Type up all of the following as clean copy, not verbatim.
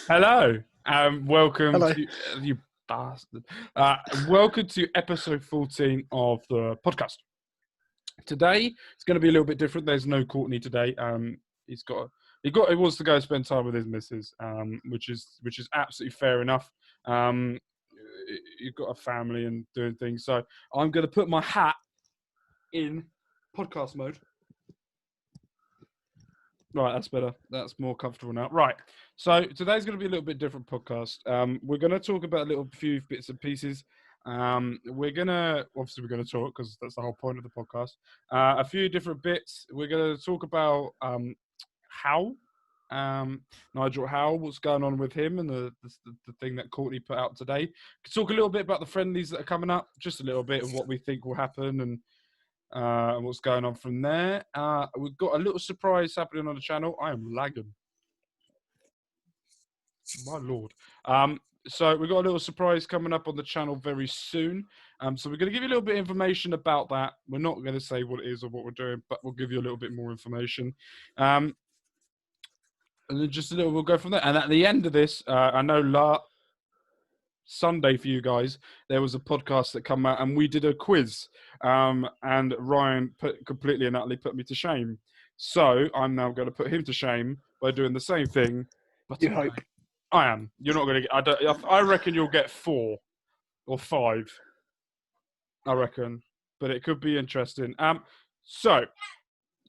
Hello, welcome Hello. to you bastard. Welcome to episode 14 of the podcast. Today it's going to be a little bit different. There's no Courtney today. He wants to go spend time with his missus, which is absolutely fair enough. You've got a family and doing things, so I'm going to put my hat in podcast mode. Right, that's better. That's more comfortable now. Right, so today's going to be a little bit different podcast. We're going to talk about a few bits and pieces. We're going to talk because that's the whole point of the podcast. A few different bits. We're going to talk about Howe, Nigel Howe, what's going on with him and the thing that Courtney put out today. Talk a little bit about the friendlies that are coming up, just a little bit of what we think will happen and what's going on from there. We've got a little surprise happening on the channel. I am lagging. My lord. So we've got a little surprise coming up on the channel very soon. So we're going to give you a little bit of information about that. We're not going to say what it is or what we're doing, but we'll give you a little bit more information. And then just a little, we'll go from there. And at the end of this, I know Sunday for you guys, there was a podcast that came out and we did a quiz. And Ryan completely and utterly put me to shame. So I'm now going to put him to shame by doing the same thing. But You hope. I am. You're not going to get... I reckon you'll get 4 or 5. I reckon. But it could be interesting. So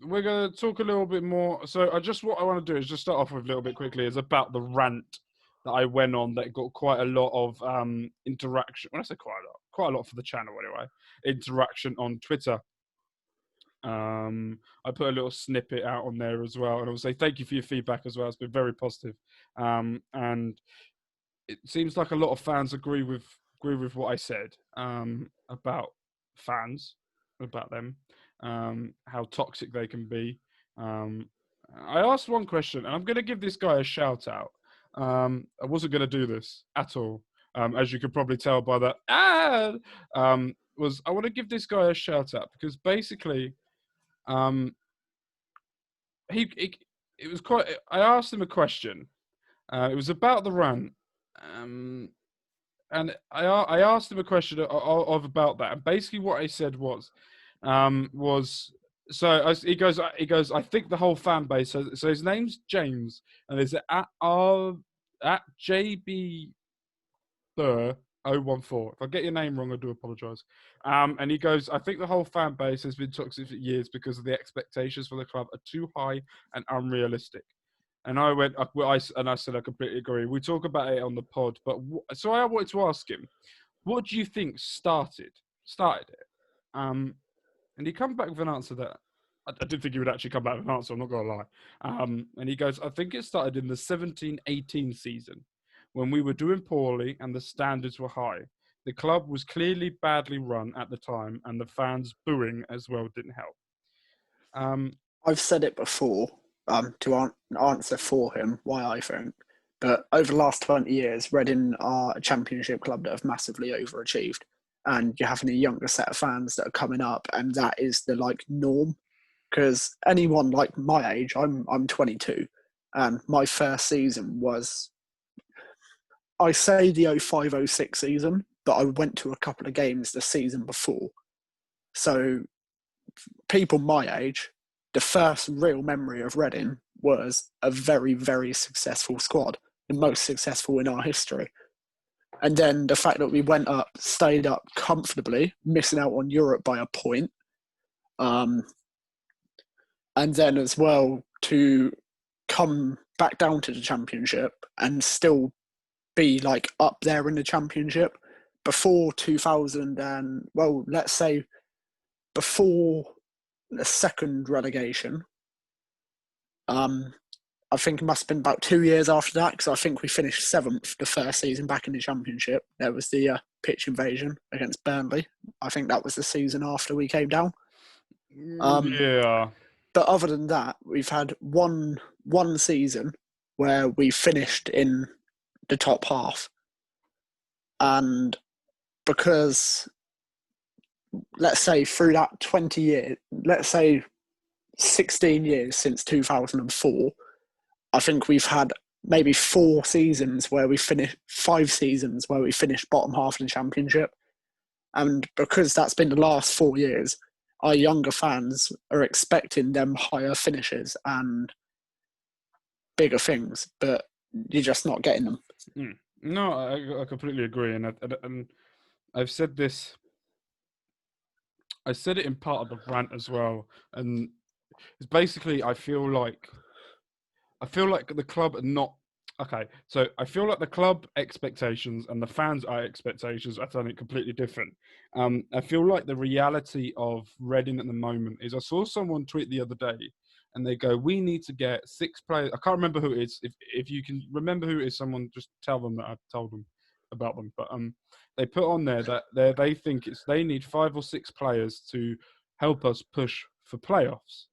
we're going to talk a little bit more. So what I want to do is just start off with a little bit quickly is about the rant that I went on that got quite a lot of interaction. When I say quite a lot for the channel anyway. Interaction on Twitter. I put a little snippet out on there as well, and I will say thank you for your feedback as well. It's been very positive, and it seems like a lot of fans agree with what I said about fans, about them, how toxic they can be. I asked one question, and I'm going to give this guy a shout out. I wasn't going to do this at all, as you could probably tell by that. I want to give this guy a shout out because basically. It was quite. I asked him a question. It was about the rant, and I asked him a question of about that. And basically, what I said was he goes. I think the whole fan base. So his name's James, and it's at JB Burr 014. If I get your name wrong, I do apologise. And he goes, I think the whole fan base has been toxic for years because of the expectations for the club are too high and unrealistic. And I said, I completely agree. We talk about it on the pod, but so I wanted to ask him, what do you think started it? And he come back with an answer that I didn't think he would actually come back with an answer. I'm not going to lie. And he goes, I think it started in the 17-18 season when we were doing poorly and the standards were high. The club was clearly badly run at the time, and the fans booing as well didn't help. I've said it before to answer for him why I think, but over the last 20 years, Reading are a championship club that have massively overachieved, and you're having a younger set of fans that are coming up, and that is the norm. Because anyone like my age, I'm 22, and my first season was, I say the 05-06 season, but I went to a couple of games the season before. So people my age, the first real memory of Reading was a very, very successful squad, the most successful in our history. And then the fact that we went up, stayed up comfortably, missing out on Europe by a point. And then as well to come back down to the championship and still be up there in the championship before 2000 and let's say before the second relegation. I think it must have been about 2 years after that, because I think we finished 7th the first season back in the championship. There was the pitch invasion against Burnley. I think that was the season after we came down. Yeah. But other than that, we've had one season where we finished in the top half. And because, let's say through that 20 years, let's say 16 years since 2004, I think we've had maybe 5 seasons where we finished bottom half of the Championship. And because that's been the last 4 years, our younger fans are expecting them higher finishes and bigger things, but you're just not getting them. No, I completely agree, and I've said this. I said it in part of the rant as well, and it's basically I feel like the club are not okay. So I feel like the club expectations and the fans' expectations are something completely different. I feel like the reality of Reading at the moment is I saw someone tweet the other day, and they go, "We need to get 6 players." I can't remember who it is. If you can remember who it is, someone just tell them that I've told them about them. But they put on there that they think they need 5 or 6 players to help us push for playoffs.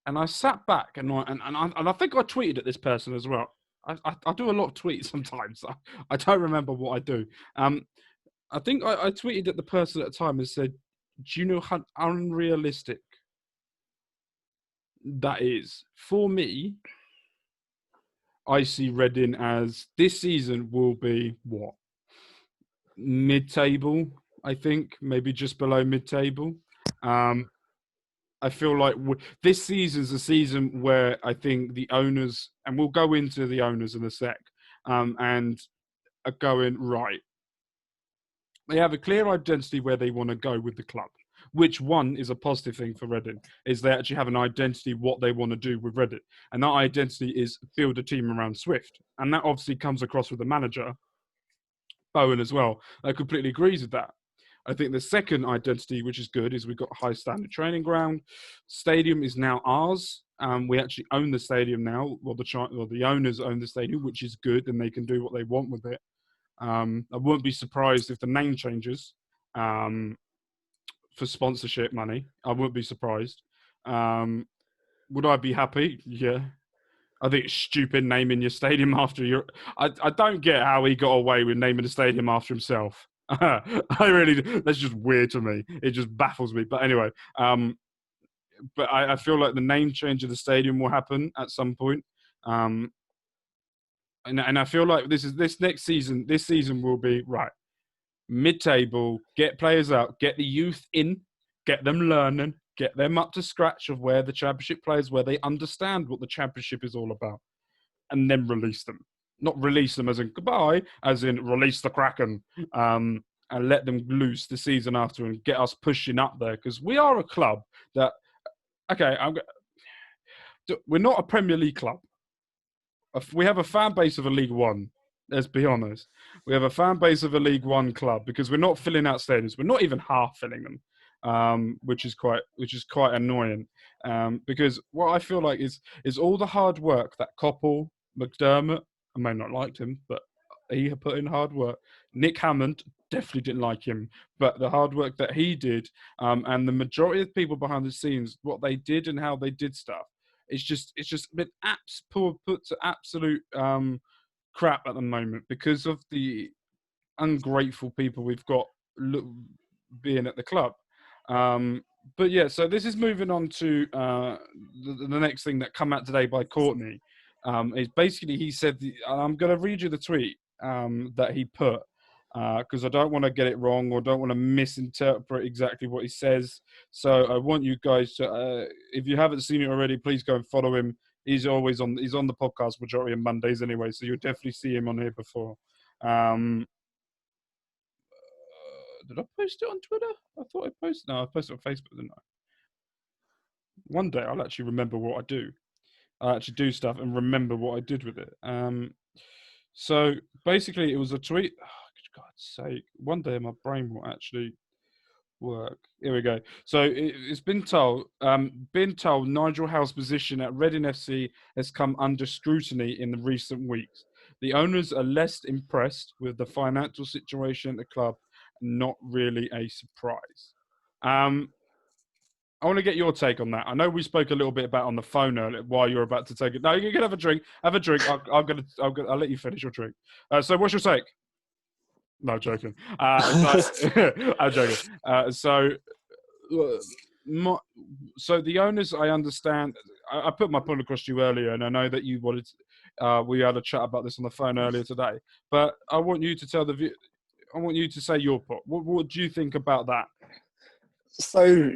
And I sat back and I think I tweeted at this person as well. I do a lot of tweets sometimes. I don't remember what I do. I think I tweeted at the person at the time and said, "Do you know how unrealistic that is?" For me, I see Reading as this season will be what? Mid-table, I think, maybe just below mid-table. I feel like this season's a season where I think the owners, and we'll go into the owners in a sec, and are going, right. They have a clear identity where they want to go with the club, which one is a positive thing for Reading, is they actually have an identity what they want to do with Reading. And that identity is build a team around Swift. And that obviously comes across with the manager, Bowen, as well. I completely agrees with that. I think the second identity, which is good, is we've got a high standard training ground. Stadium is now ours. We actually own the stadium now. Well, the owners own the stadium, which is good, and they can do what they want with it. I wouldn't be surprised if the name changes for sponsorship money. I wouldn't be surprised. Would I be happy? Yeah. I think it's stupid naming your stadium after your... I don't get how he got away with naming the stadium after himself. That's just weird to me. It just baffles me. But anyway, but I feel like the name change of the stadium will happen at some point. And I feel like this season will be right. Mid-table, get players out, get the youth in, get them learning, get them up to scratch of where the championship plays, where they understand what the championship is all about, and then release them. Not release them as in goodbye, as in release the Kraken, and let them loose the season after and get us pushing up there. Because we are a club that, okay, we're not a Premier League club. We have a fan base of a League One. Let's be honest. We have a fan base of a League One club because we're not filling out stadiums. We're not even half filling them, which is quite annoying. Because what I feel like is all the hard work that Koppel, McDermott, I may not liked him, but he put in hard work. Nick Hammond definitely didn't like him, but the hard work that he did, and the majority of people behind the scenes, what they did and how they did stuff, it's just been put to absolute crap at the moment because of the ungrateful people we've got being at the club. But yeah, so this is moving on to the next thing that come out today by Courtney. Is basically he said, I'm going to read you the tweet that he put because I don't want to get it wrong or don't want to misinterpret exactly what he says. So I want you guys to, if you haven't seen it already, please go and follow him. He's on the podcast majority of Mondays anyway, so you'll definitely see him on here before. Did I post it on Twitter? I thought I posted. No, I posted it on Facebook, didn't I? One day I'll actually remember what I do. I actually do stuff and remember what I did with it. So basically, it was a tweet. Oh, for God's sake! One day my brain will actually work. Here we go. So it's been told Nigel Howe's position at Reading FC has come under scrutiny in the recent weeks. The owners are less impressed with the financial situation at the club. Not really a surprise. I want to get your take on that. I know we spoke a little bit about on the phone earlier while you're about to take it. No, you can have a drink. Have a drink. I'll let you finish your drink. So what's your take? No, joking. I'm joking. So the owners, I understand. I put my point across to you earlier, and I know that We had a chat about this on the phone earlier today. But I want you to tell I want you to say your part. What do you think about that? So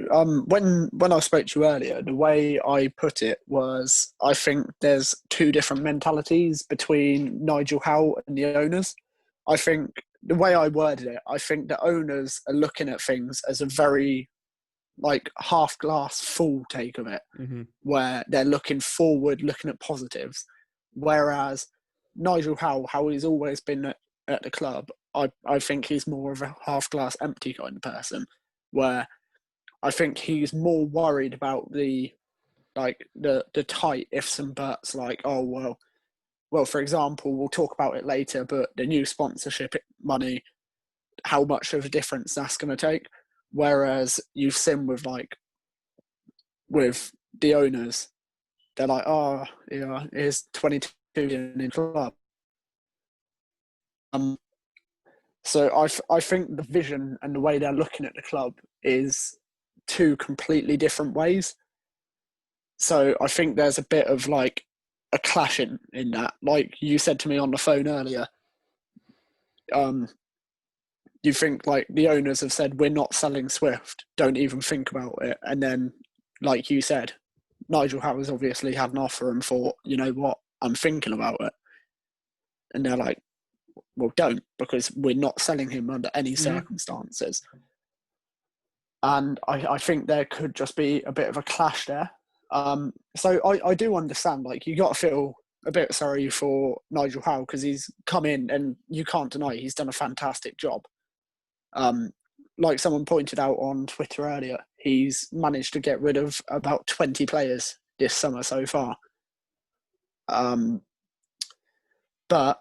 when I spoke to you earlier, the way I put it was, I think there's two different mentalities between Nigel Howe and the owners. I think the way I worded it, I think the owners are looking at things as a very half glass full take of it, where they're looking forward, looking at positives. Whereas Nigel Howe, how he's always been at the club, I think he's more of a half glass empty kind of person, where I think he's more worried about the tight ifs and buts, well, for example, we'll talk about it later, but the new sponsorship money, how much of a difference that's going to take. Whereas you've seen with the owners, they're like, oh, yeah, here's 22 million in club. So I think the vision and the way they're looking at the club is two completely different ways. So I think there's a bit of a clash in that. Like you said to me on the phone earlier, you think the owners have said, we're not selling Swift, don't even think about it. And then, like you said, Nigel Howe's obviously had an offer and thought, you know what, I'm thinking about it. And they're like, well, don't, because we're not selling him under any circumstances. And I think there could just be a bit of a clash there. So I do understand, you got to feel a bit sorry for Nigel Howe, because he's come in and you can't deny he's done a fantastic job. Like someone pointed out on Twitter earlier, he's managed to get rid of about 20 players this summer so far. But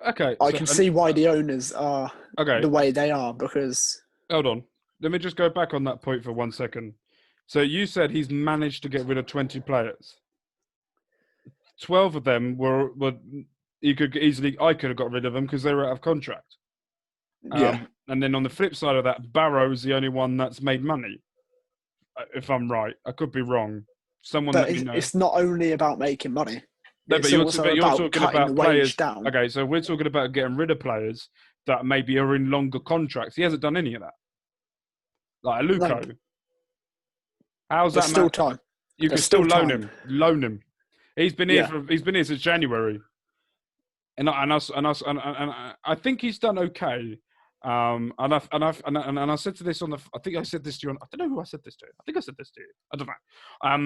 I can see why the owners are the way they are, because... Hold on. Let me just go back on that point for 1 second. So you said he's managed to get rid of 20 players. 12 of them were I could have got rid of them because they were out of contract. Yeah. And then on the flip side of that, Barrow's the only one that's made money. If I'm right, I could be wrong. Someone let me know. It's not only about making money. No, but you're talking about players. Down. Okay, so we're talking about getting rid of players that maybe are in longer contracts. He hasn't done any of that. Like Luco. No. How's There's that? Still time. You can still loan him. Loan him. He's been here. He's been here since January, and I think he's done okay. And I said to this on the. I think I said this to you. I don't know who I said this to. I think I said this to you. I don't know.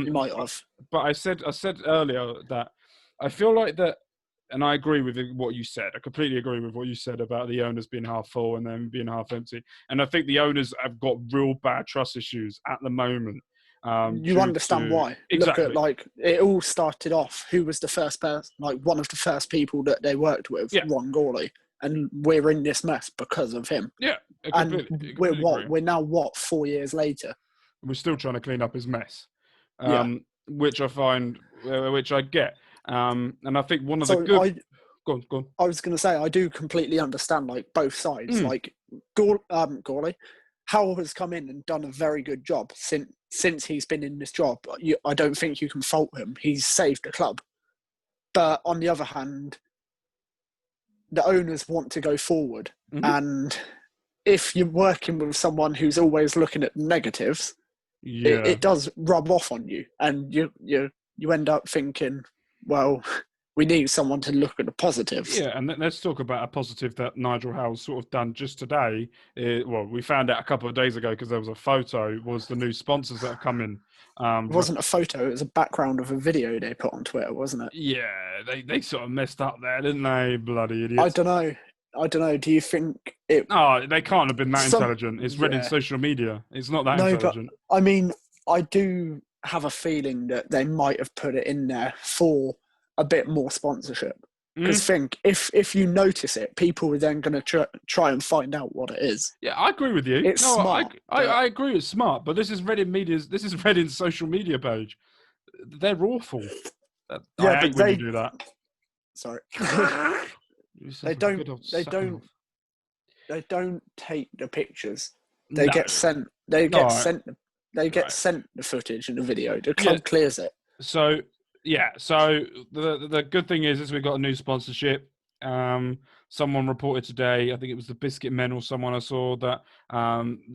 You might have. But I said earlier that I feel like that, and I agree with what you said. I completely agree with what you said about the owners being half full and then being half empty. And I think the owners have got real bad trust issues at the moment. You understand why? Exactly. Look at it all started off. Who was the first person? One of the first people that they worked with, Ron Gawley, and we're in this mess because of him. Yeah, and we're now 4 years later. We're still trying to clean up his mess, which I find, which I get, and I think one of the good. Go on. I was going to say I do completely understand both sides. Gawley, Howe has come in and done a very good job since he's been in this job. I don't think you can fault him. He's saved the club. But on the other hand, the owners want to go forward. And if you're working with someone who's always looking at negatives, it does rub off on you. And you end up thinking, well, we need someone to look at the positives. Yeah, and let's talk about a positive that Nigel Howe's sort of done just today. We found out a couple of days ago because there was a photo, was the new sponsors that have come in. It wasn't a photo, it was a background of a video they put on Twitter, wasn't it? Yeah, they sort of messed up there, didn't they? Bloody idiots. I don't know. Do you think it... Oh, they can't have been that intelligent. It's read in social media. It's not that intelligent. But, I mean, I do have a feeling that they might have put it in there for a bit more sponsorship. Because think, if you notice it, people are then going to try and find out what it is. Yeah, I agree with you. It's smart. I agree it's smart, but this is Reading's social media page. They're awful. I hate when you do that. Sorry. They don't take the pictures. They get sent the footage and the video. The club clears it. So Yeah, so the good thing is we've got a new sponsorship. Someone reported today, I think it was the Biscuit Men or someone I saw, that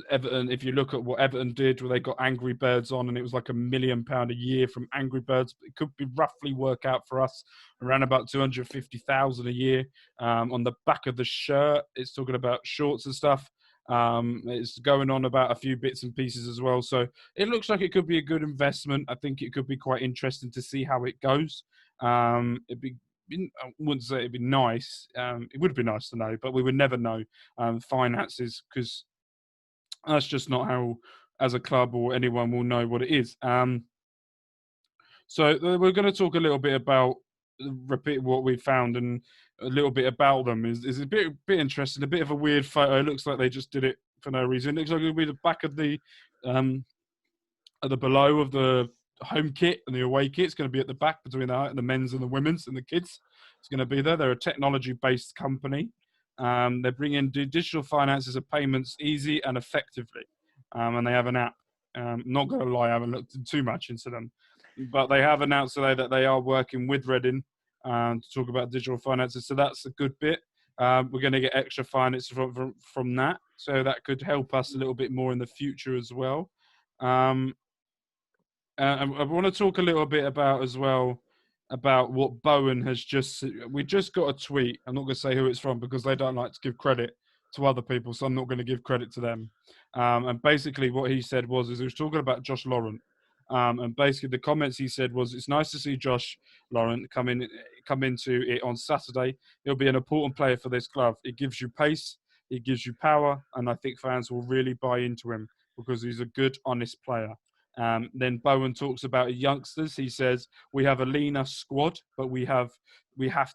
Everton, if you look at what Everton did, where they got Angry Birds on, and it was like £1 million a year from Angry Birds. It could be roughly work out for us around about 250,000 a year. On the back of the shirt, it's talking about shorts and stuff. It's going on about a few bits and pieces as well. So it looks like it could be a good investment. I think it could be quite interesting to see how it goes. I wouldn't say it'd be nice. It would be nice to know, but we would never know finances, because that's just not how, as a club or anyone, will know what it is. So we're going to talk a little bit about, repeat what we found, and a little bit about them. Is a bit interesting, a bit of a weird photo. It looks like they just did it for no reason. It looks like it'll be the back of the at the below of the home kit, and the away kit. It's going to be at the back between the men's and the women's and the kids. It's going to be there. They're a technology-based company. They're bringing digital finances and payments easy and effectively, and they have an app. Not going to lie, I haven't looked too much into them, but they have announced today that they are working with Reading to talk about digital finances. So that's a good bit. We're going to get extra finance from that, so that could help us a little bit more in the future as well. And I want to talk a little bit about as well about what Bowen has just. We just got a tweet. I'm not going to say who it's from because they don't like to give credit to other people, so I'm not going to give credit to them. And basically, what he said was he was talking about Josh Laurent. And basically, the comments he said was, "It's nice to see Josh Laurent come into it on Saturday. He'll be an important player for this club. It gives you pace, it gives you power, and I think fans will really buy into him because he's a good, honest player." Then Bowen talks about youngsters. He says, "We have a leaner squad, but we have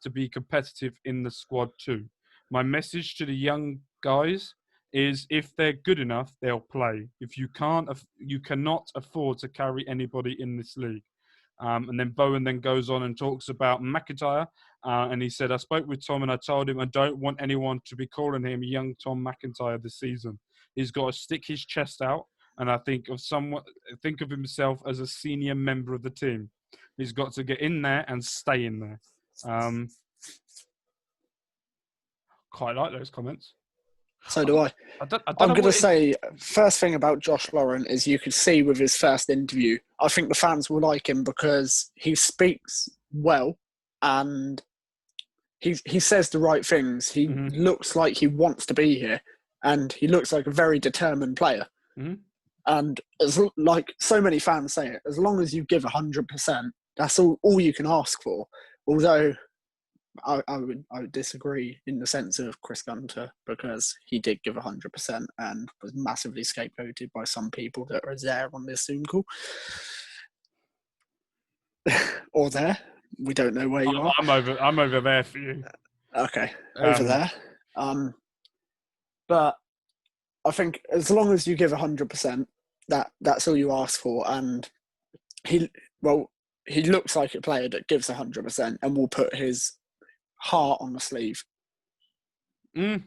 to be competitive in the squad too. My message to the young guys is, if they're good enough, they'll play. If you can't, you cannot afford to carry anybody in this league." And then Bowen then goes on and talks about McIntyre. And he said, "I spoke with Tom and I told him I don't want anyone to be calling him young Tom McIntyre this season. He's got to stick his chest out. And I think of himself as a senior member of the team. He's got to get in there and stay in there." Quite like those comments. So do I. I'm going to say, first thing about Josh Laurent is you could see with his first interview, I think the fans will like him because he speaks well and he says the right things. He looks like he wants to be here, and he looks like a very determined player. Mm-hmm. And as like so many fans say it, as long as you give 100%, that's all you can ask for. Although I would disagree in the sense of Chris Gunter, because he did give 100% and was massively scapegoated by some people that are there on this Zoom call. Or there. We don't know where you are. I'm over there for you. Okay. Over there. But I think as long as you give 100%, that's all you ask for. And he looks like a player that gives 100% and will put his heart on the sleeve. I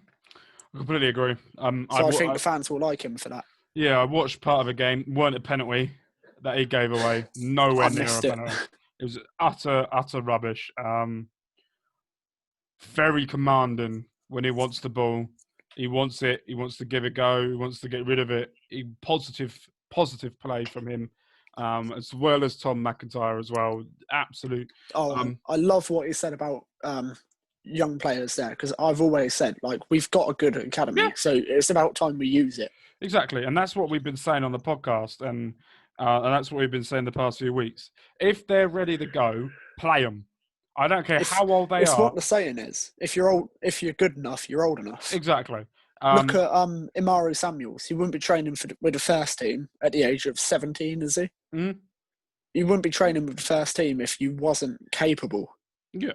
completely agree. I think the fans will like him for that. Yeah, I watched part of a game. Weren't a penalty that he gave away. Nowhere near a penalty. It was utter rubbish. Very commanding when he wants the ball. He wants it. He wants to give it a go. He wants to get rid of it. Positive play from him, as well as Tom McIntyre as well. Absolute. I love what he said about young players there, because I've always said, like, we've got a good academy, so it's about time we use it. Exactly, and that's what we've been saying on the podcast, and that's what we've been saying the past few weeks. If they're ready to go, play them. I don't care how old they are. It's what the saying is. If you're good enough, you're old enough. Exactly. Look at Imaru Samuels. He wouldn't be training with the first team at the age of 17, is he? Mm-hmm. You wouldn't be training with the first team if you wasn't capable. Yeah,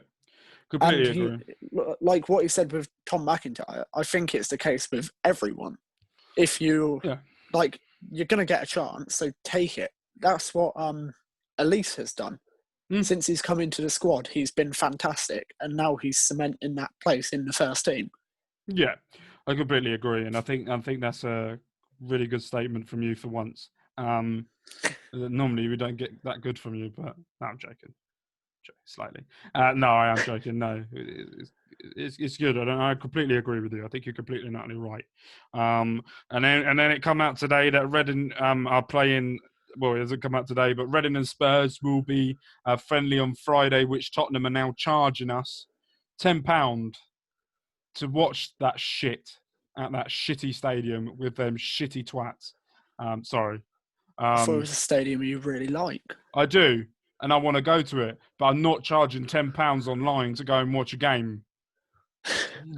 completely agree. Like what he said with Tom McIntyre, I think it's the case with everyone. If you you're going to get a chance, so take it. That's what Elise has done. Since he's come into the squad, he's been fantastic, and now he's cementing that place in the first team. Yeah, I completely agree, and I think that's a really good statement from you for once. Normally we don't get that good from you, but no, I'm joking. Slightly. No, I am joking. No, it's good. I completely agree with you. I think you're completely and utterly right. And then it come out today that Reading are playing. Well, it hasn't come out today, but Reading and Spurs will be friendly on Friday, which Tottenham are now charging us £10 to watch that shit at that shitty stadium with them shitty twats. Sorry. I thought it was a stadium you really like. I do, and I want to go to it, but I'm not charging £10 online to go and watch a game.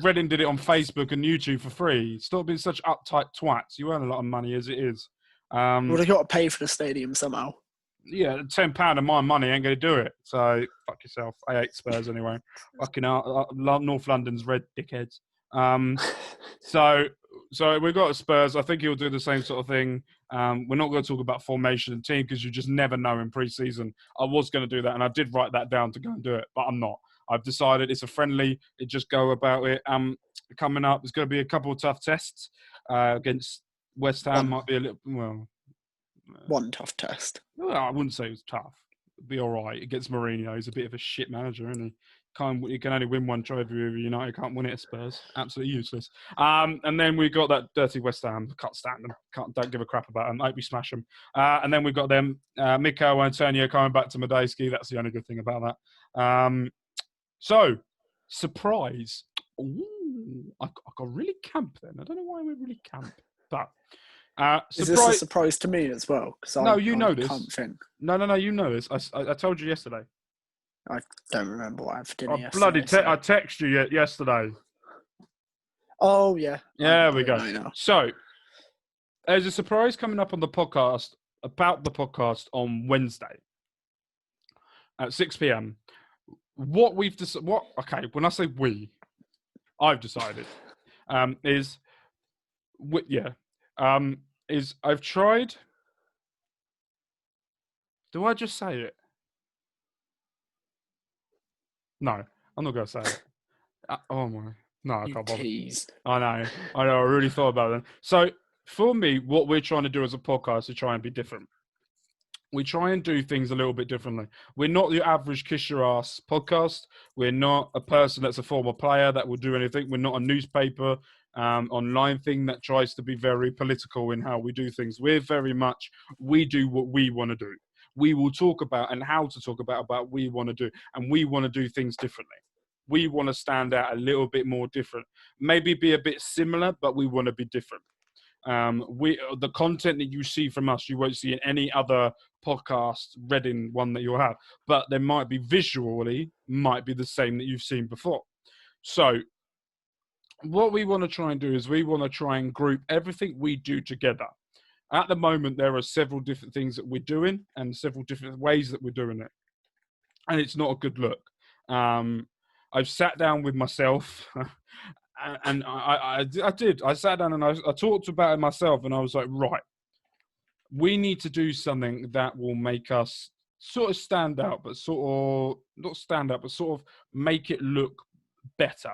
Reading did it on Facebook and YouTube for free. Stop being such uptight twats. You earn a lot of money as it is. Well, they got to pay for the stadium somehow. Yeah, £10 of my money ain't going to do it. So fuck yourself. I hate Spurs anyway. Fucking North London's red dickheads. So we've got Spurs. I think he'll do the same sort of thing. We're not going to talk about formation and team because you just never know in pre-season. I was going to do that, and I did write that down to go and do it, but I'm not. I've decided it's a friendly. It just go about it. Coming up, there's going to be a couple of tough tests against West Ham. Might be a little one tough test. Well, I wouldn't say it was tough. It'd be all right against Mourinho. He's a bit of a shit manager, isn't he? You can only win one trophy with United. Can't win it at Spurs. Absolutely useless. And then we got that dirty West Ham. Can't stand them. Don't give a crap about them. I hope we smash them. And then we've got them. Mikel Antonio coming back to Medeski. That's the only good thing about that. So, surprise. Ooh, I got really camp then. I don't know why we're really camp. But is this a surprise to me as well? No, you know this. No, you know this. I told you yesterday. I don't remember what I had for dinner yesterday. I texted you yesterday. Oh, yeah. There we go. So, there's a surprise coming up on the podcast, about the podcast on Wednesday at 6 p.m. When I say we, I've decided, is I've tried. Do I just say it? No, I'm not going to say it. Oh my. No, I can't bother. Teased. I know. I really thought about it. So, for me, what we're trying to do as a podcast is try and be different. We try and do things a little bit differently. We're not your average kiss your ass podcast. We're not a person that's a former player that will do anything. We're not a newspaper online thing that tries to be very political in how we do things. We're very much, we do what we want to do. We will talk about and how to talk about what we want to do. And we want to do things differently. We want to stand out a little bit more different. Maybe be a bit similar, but we want to be different. The content that you see from us, you won't see in any other podcast, Reading one that you'll have. But there might be visually, might be the same that you've seen before. So what we want to try and do is we want to try and group everything we do together. At the moment, there are several different things that we're doing and several different ways that we're doing it. And it's not a good look. I've sat down with myself and I did. I sat down and I talked about it myself and I was like, right, we need to do something that will make us sort of stand out, but sort of, not stand out, but sort of make it look better.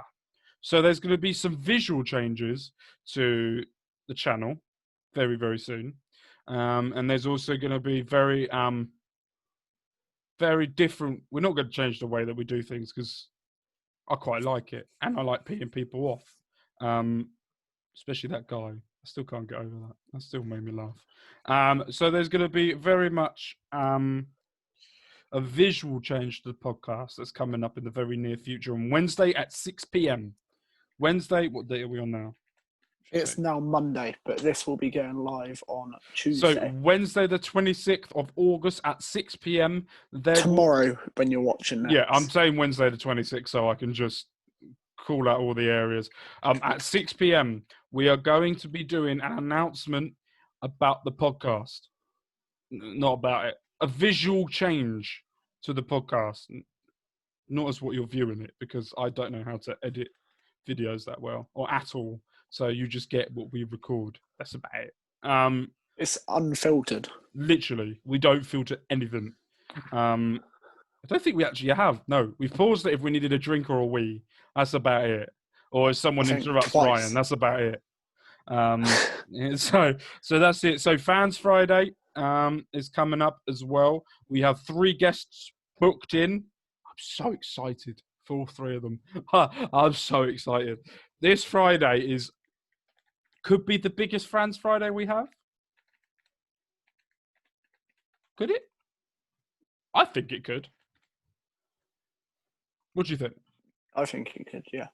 So there's going to be some visual changes to the channel very, very soon. And there's also going to be very different. We're not going to change the way that we do things because I quite like it. And I like peeing people off. Especially that guy. I still can't get over that. That still made me laugh. So there's going to be very much a visual change to the podcast that's coming up in the very near future on Wednesday at 6 p.m. Wednesday, what date are we on now? It's now Monday, but this will be going live on Tuesday. So Wednesday, the 26th of August at 6 p.m. Tomorrow, when you're watching that. Yeah, I'm saying Wednesday, the 26th, so I can just call out all the areas. At 6 p.m., we are going to be doing an announcement about the podcast. Not about it. A visual change to the podcast. Not as what you're viewing it, because I don't know how to edit videos that well, or at all. So you just get what we record. That's about it. It's unfiltered. Literally. We don't filter anything. I don't think we actually have. No, we've paused it if we needed a drink or a wee. That's about it. Or if someone interrupts twice. Ryan, that's about it. So that's it. So Fans Friday is coming up as well. We have 3 guests booked in. I'm so excited for all three of them. I'm so excited. This Friday could be the biggest fans Friday we have. Could it? I think it could. What do you think? I think it could, yeah.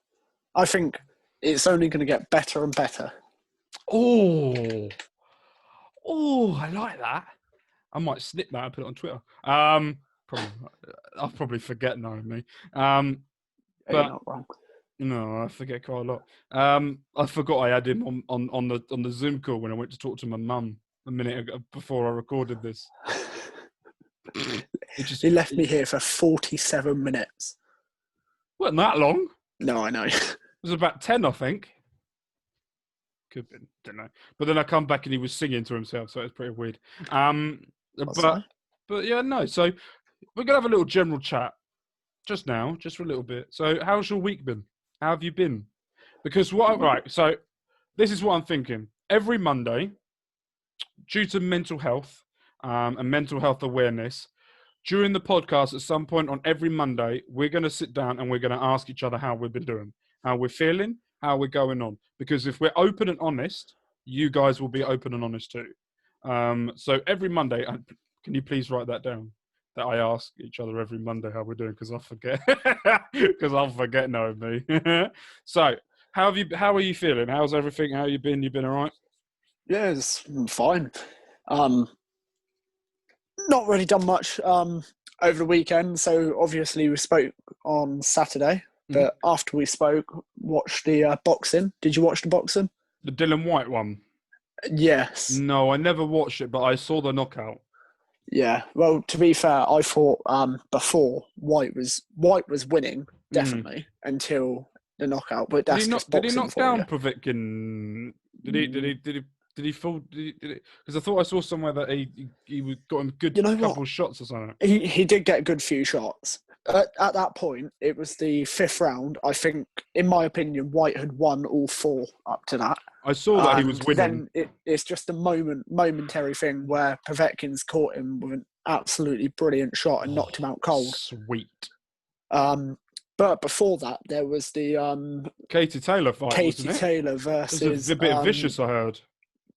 I think it's only going to get better and better. Oh, I like that. I might snip that and put it on Twitter. I'll probably forget knowing me. You're not wrong. No, I forget quite a lot. I forgot I had him on the Zoom call when I went to talk to my mum a minute ago before I recorded this. He left me here for 47 minutes. Wasn't that long? No, I know. It was about 10, I think. Could have been, don't know. But then I come back and he was singing to himself, so it was pretty weird. But yeah, no. So we're gonna have a little general chat just now, just for a little bit. So how's your week been? How have you been? Because so this is what I'm thinking. Every Monday, due to mental health and mental health awareness, during the podcast at some point on every Monday, we're going to sit down and we're going to ask each other how we've been doing, how we're feeling, how we're going on. Because if we're open and honest, you guys will be open and honest too. So every Monday, can you please write that down? That I ask each other every Monday how we're doing, because I forget. Because I'll forget knowing me. So, how are you feeling? How's everything? How you been? You been all right? Yeah, it's fine. Not really done much over the weekend. So obviously we spoke on Saturday, but after we spoke, watched the boxing. Did you watch the boxing? The Dylan White one? Yes. No, I never watched it, but I saw the knockout. Yeah. Well, to be fair, I thought boefore White was winning definitely until the knockout. But that's just boxing. Did he knock down Povetkin? Did he fall? Because I thought I saw somewhere that he got him good couple shots or something. He did get a good few shots. At that point, it was the 5th round. I think, in my opinion, White had won all 4 up to that. I saw that he was winning. Then it's just a momentary thing where Povetkin's caught him with an absolutely brilliant shot and knocked him out cold. Sweet. But before that, there was the Katie Taylor fight. Katie Taylor versus. It was a bit vicious, I heard.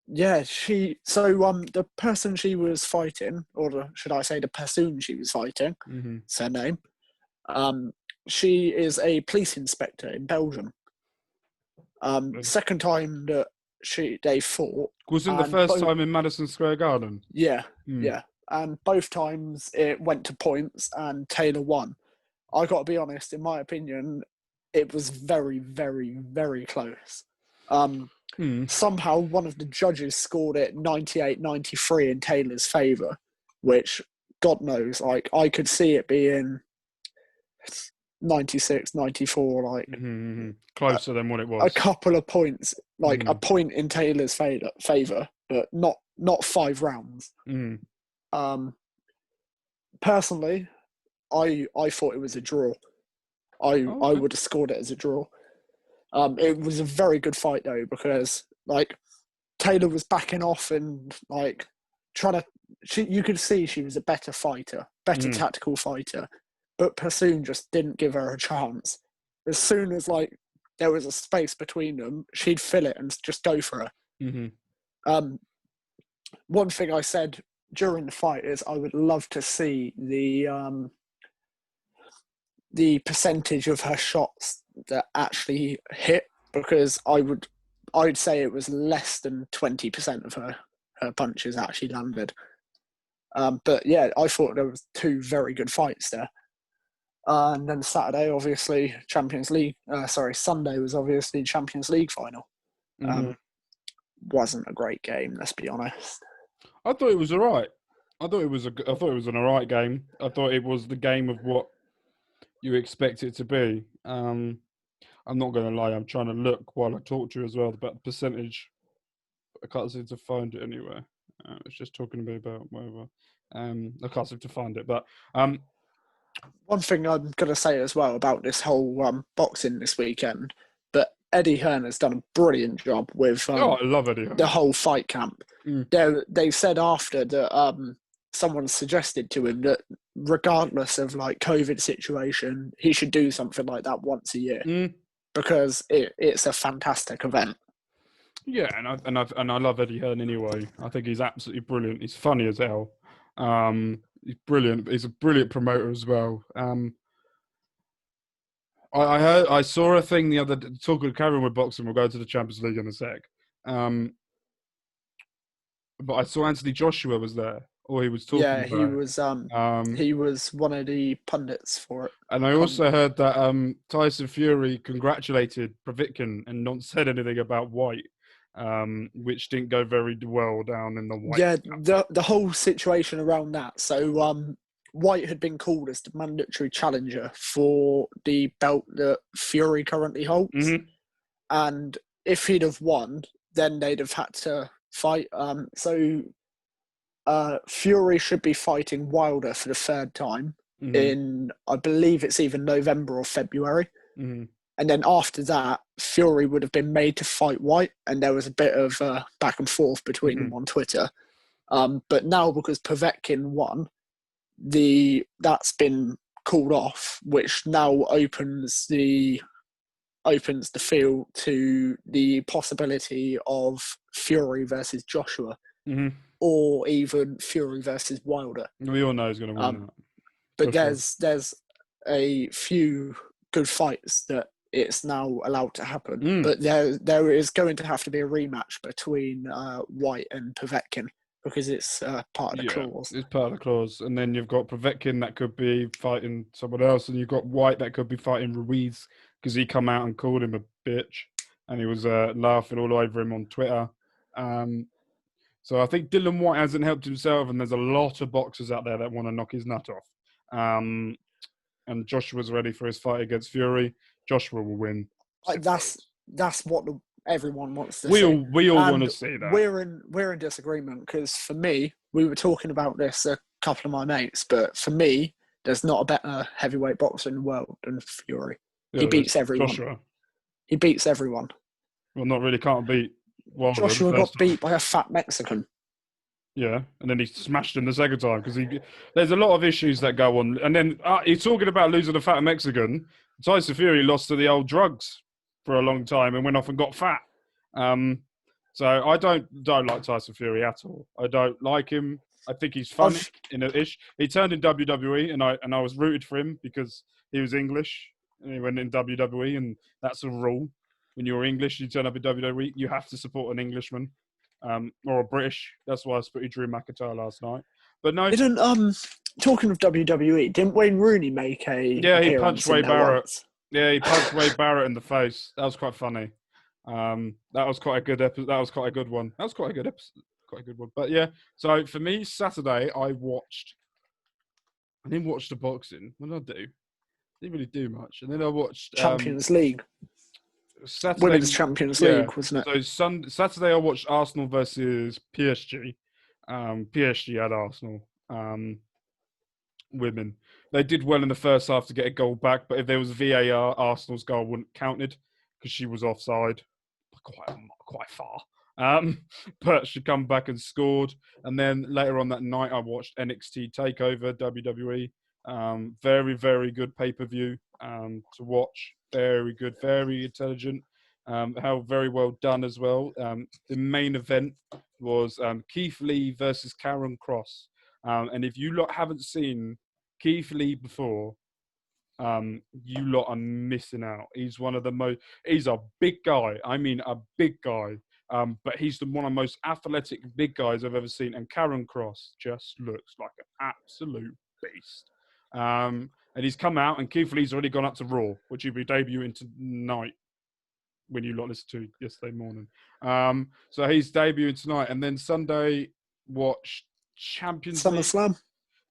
Yeah, the person she was fighting, or should I say the person she was fighting, is her name. She is a police inspector in Belgium. Second time that they fought. Wasn't the first time in Madison Square Garden? Yeah, yeah. And both times it went to points and Taylor won. I got to be honest, in my opinion, it was very, very, very close. Somehow one of the judges scored it 98-93 in Taylor's favour, which, God knows, like, I could see it being 96-94, closer than what it was. A couple of points, like a point in Taylor's favour, but not 5 rounds. Personally, I thought it was a draw. I would have scored it as a draw. It was a very good fight though, because like Taylor was backing off and like you could see she was a better fighter, tactical fighter, but Pursoon just didn't give her a chance. As soon as like there was a space between them, she'd fill it and just go for her. One thing I said during the fight is I would love to see the percentage of her shots that actually hit, because I'd say it was less than 20% of her punches actually landed. But yeah, I thought there was 2 very good fights there. And then Saturday, obviously, Sunday was obviously Champions League final. Wasn't a great game, let's be honest. I thought it was all right. I thought it was an all right game. I thought it was the game of what you expect it to be. I'm not going to lie. I'm trying to look while I talk to you as well about the percentage. I can't seem to find it anywhere. It's just talking to me about whatever. I can't seem to find it. But one thing I'm going to say as well about this whole boxing this weekend, but Eddie Hearn has done a brilliant job with I love Eddie Hearn. The whole fight camp. They said after that someone suggested to him that regardless of like COVID situation, he should do something like that once a year Mm. because it's a fantastic event. Yeah, and I love Eddie Hearn anyway. I think he's absolutely brilliant. He's funny as hell. He's brilliant. He's a brilliant promoter as well. I saw a thing the other day, talking Karen with boxing. We'll go to the Champions League in a sec. But I saw Anthony Joshua was there, or he was talking Yeah, about it. he was one of the pundits for it. And I also heard that Tyson Fury congratulated Povetkin and not said anything about White, which didn't go very well down in the White. Yeah, the whole situation around that. So White had been called as the mandatory challenger for the belt that Fury currently holds. Mm-hmm. And if he'd have won, then they'd have had to fight. Fury should be fighting Wilder for the third time in, I believe it's either November or February. Mm-hmm. And then after that, Fury would have been made to fight White, and there was a bit of back and forth between them on Twitter. But now, because Povetkin won, that's been called off, which now opens the field to the possibility of Fury versus Joshua, or even Fury versus Wilder. We all know he's going to win that. But there's a few good fights that it's now allowed to happen. But there is going to have to be a rematch between White and Povetkin because it's part of the clause. It's part of the clause. And then you've got Povetkin that could be fighting someone else, and you've got White that could be fighting Ruiz because he come out and called him a bitch, and he was laughing all over him on Twitter. So I think Dylan White hasn't helped himself, and there's a lot of boxers out there that want to knock his nut off. And Joshua's ready for his fight against Fury. Joshua will win. That's what everyone wants to see. We all and want to see that. We're in disagreement because for me, we were talking about this a couple of my mates, but for me, there's not a better heavyweight boxer in the world than Fury. He beats everyone. Joshua. He beats everyone. Well, not really. Can't beat Wilder. Joshua got beat by a fat Mexican. Yeah, and then he smashed him the second time because there's a lot of issues that go on. And then he's talking about losing a fat Mexican. Tyson Fury lost to the old drugs for a long time and went off and got fat. So I don't like Tyson Fury at all. I don't like him. I think he's funny in a ish. He turned in WWE, and I was rooted for him because he was English and he went in WWE, and that's a rule. When you're English, you turn up in WWE, you have to support an Englishman. Or a British. That's why I spotted Drew McIntyre last night. But no, talking of WWE, didn't Wayne Rooney make a? Yeah, he punched Wade Barrett. Yeah, he punched Wade Barrett in the face. That was quite funny. That was quite a good episode. That was quite a good one. That was quite a good episode. Quite a good one. But yeah, so for me, Saturday I didn't watch the boxing. What did I do? Didn't really do much. And then I watched Champions League. Saturday, Women's Champions League, wasn't it? So Saturday I watched Arsenal versus PSG. PSG had Arsenal. Women. They did well in the first half to get a goal back, but if there was VAR, Arsenal's goal wouldn't counted because she was offside quite far. But she come back and scored. And then later on that night, I watched NXT TakeOver WWE. Very, very good pay-per-view to watch. Very good, very intelligent. How very well done as well. The main event was Keith Lee versus Karen Cross. And if you lot haven't seen Keith Lee before, you lot are missing out. He's he's a big guy. I mean, a big guy. But he's one of the most athletic big guys I've ever seen. And Karen Cross just looks like an absolute beast. And he's come out, and Keith Lee's already gone up to Raw, which he'll be debuting tonight when you lot listen to yesterday morning. So he's debuting tonight. And then Sunday, watch Champions League. SummerSlam?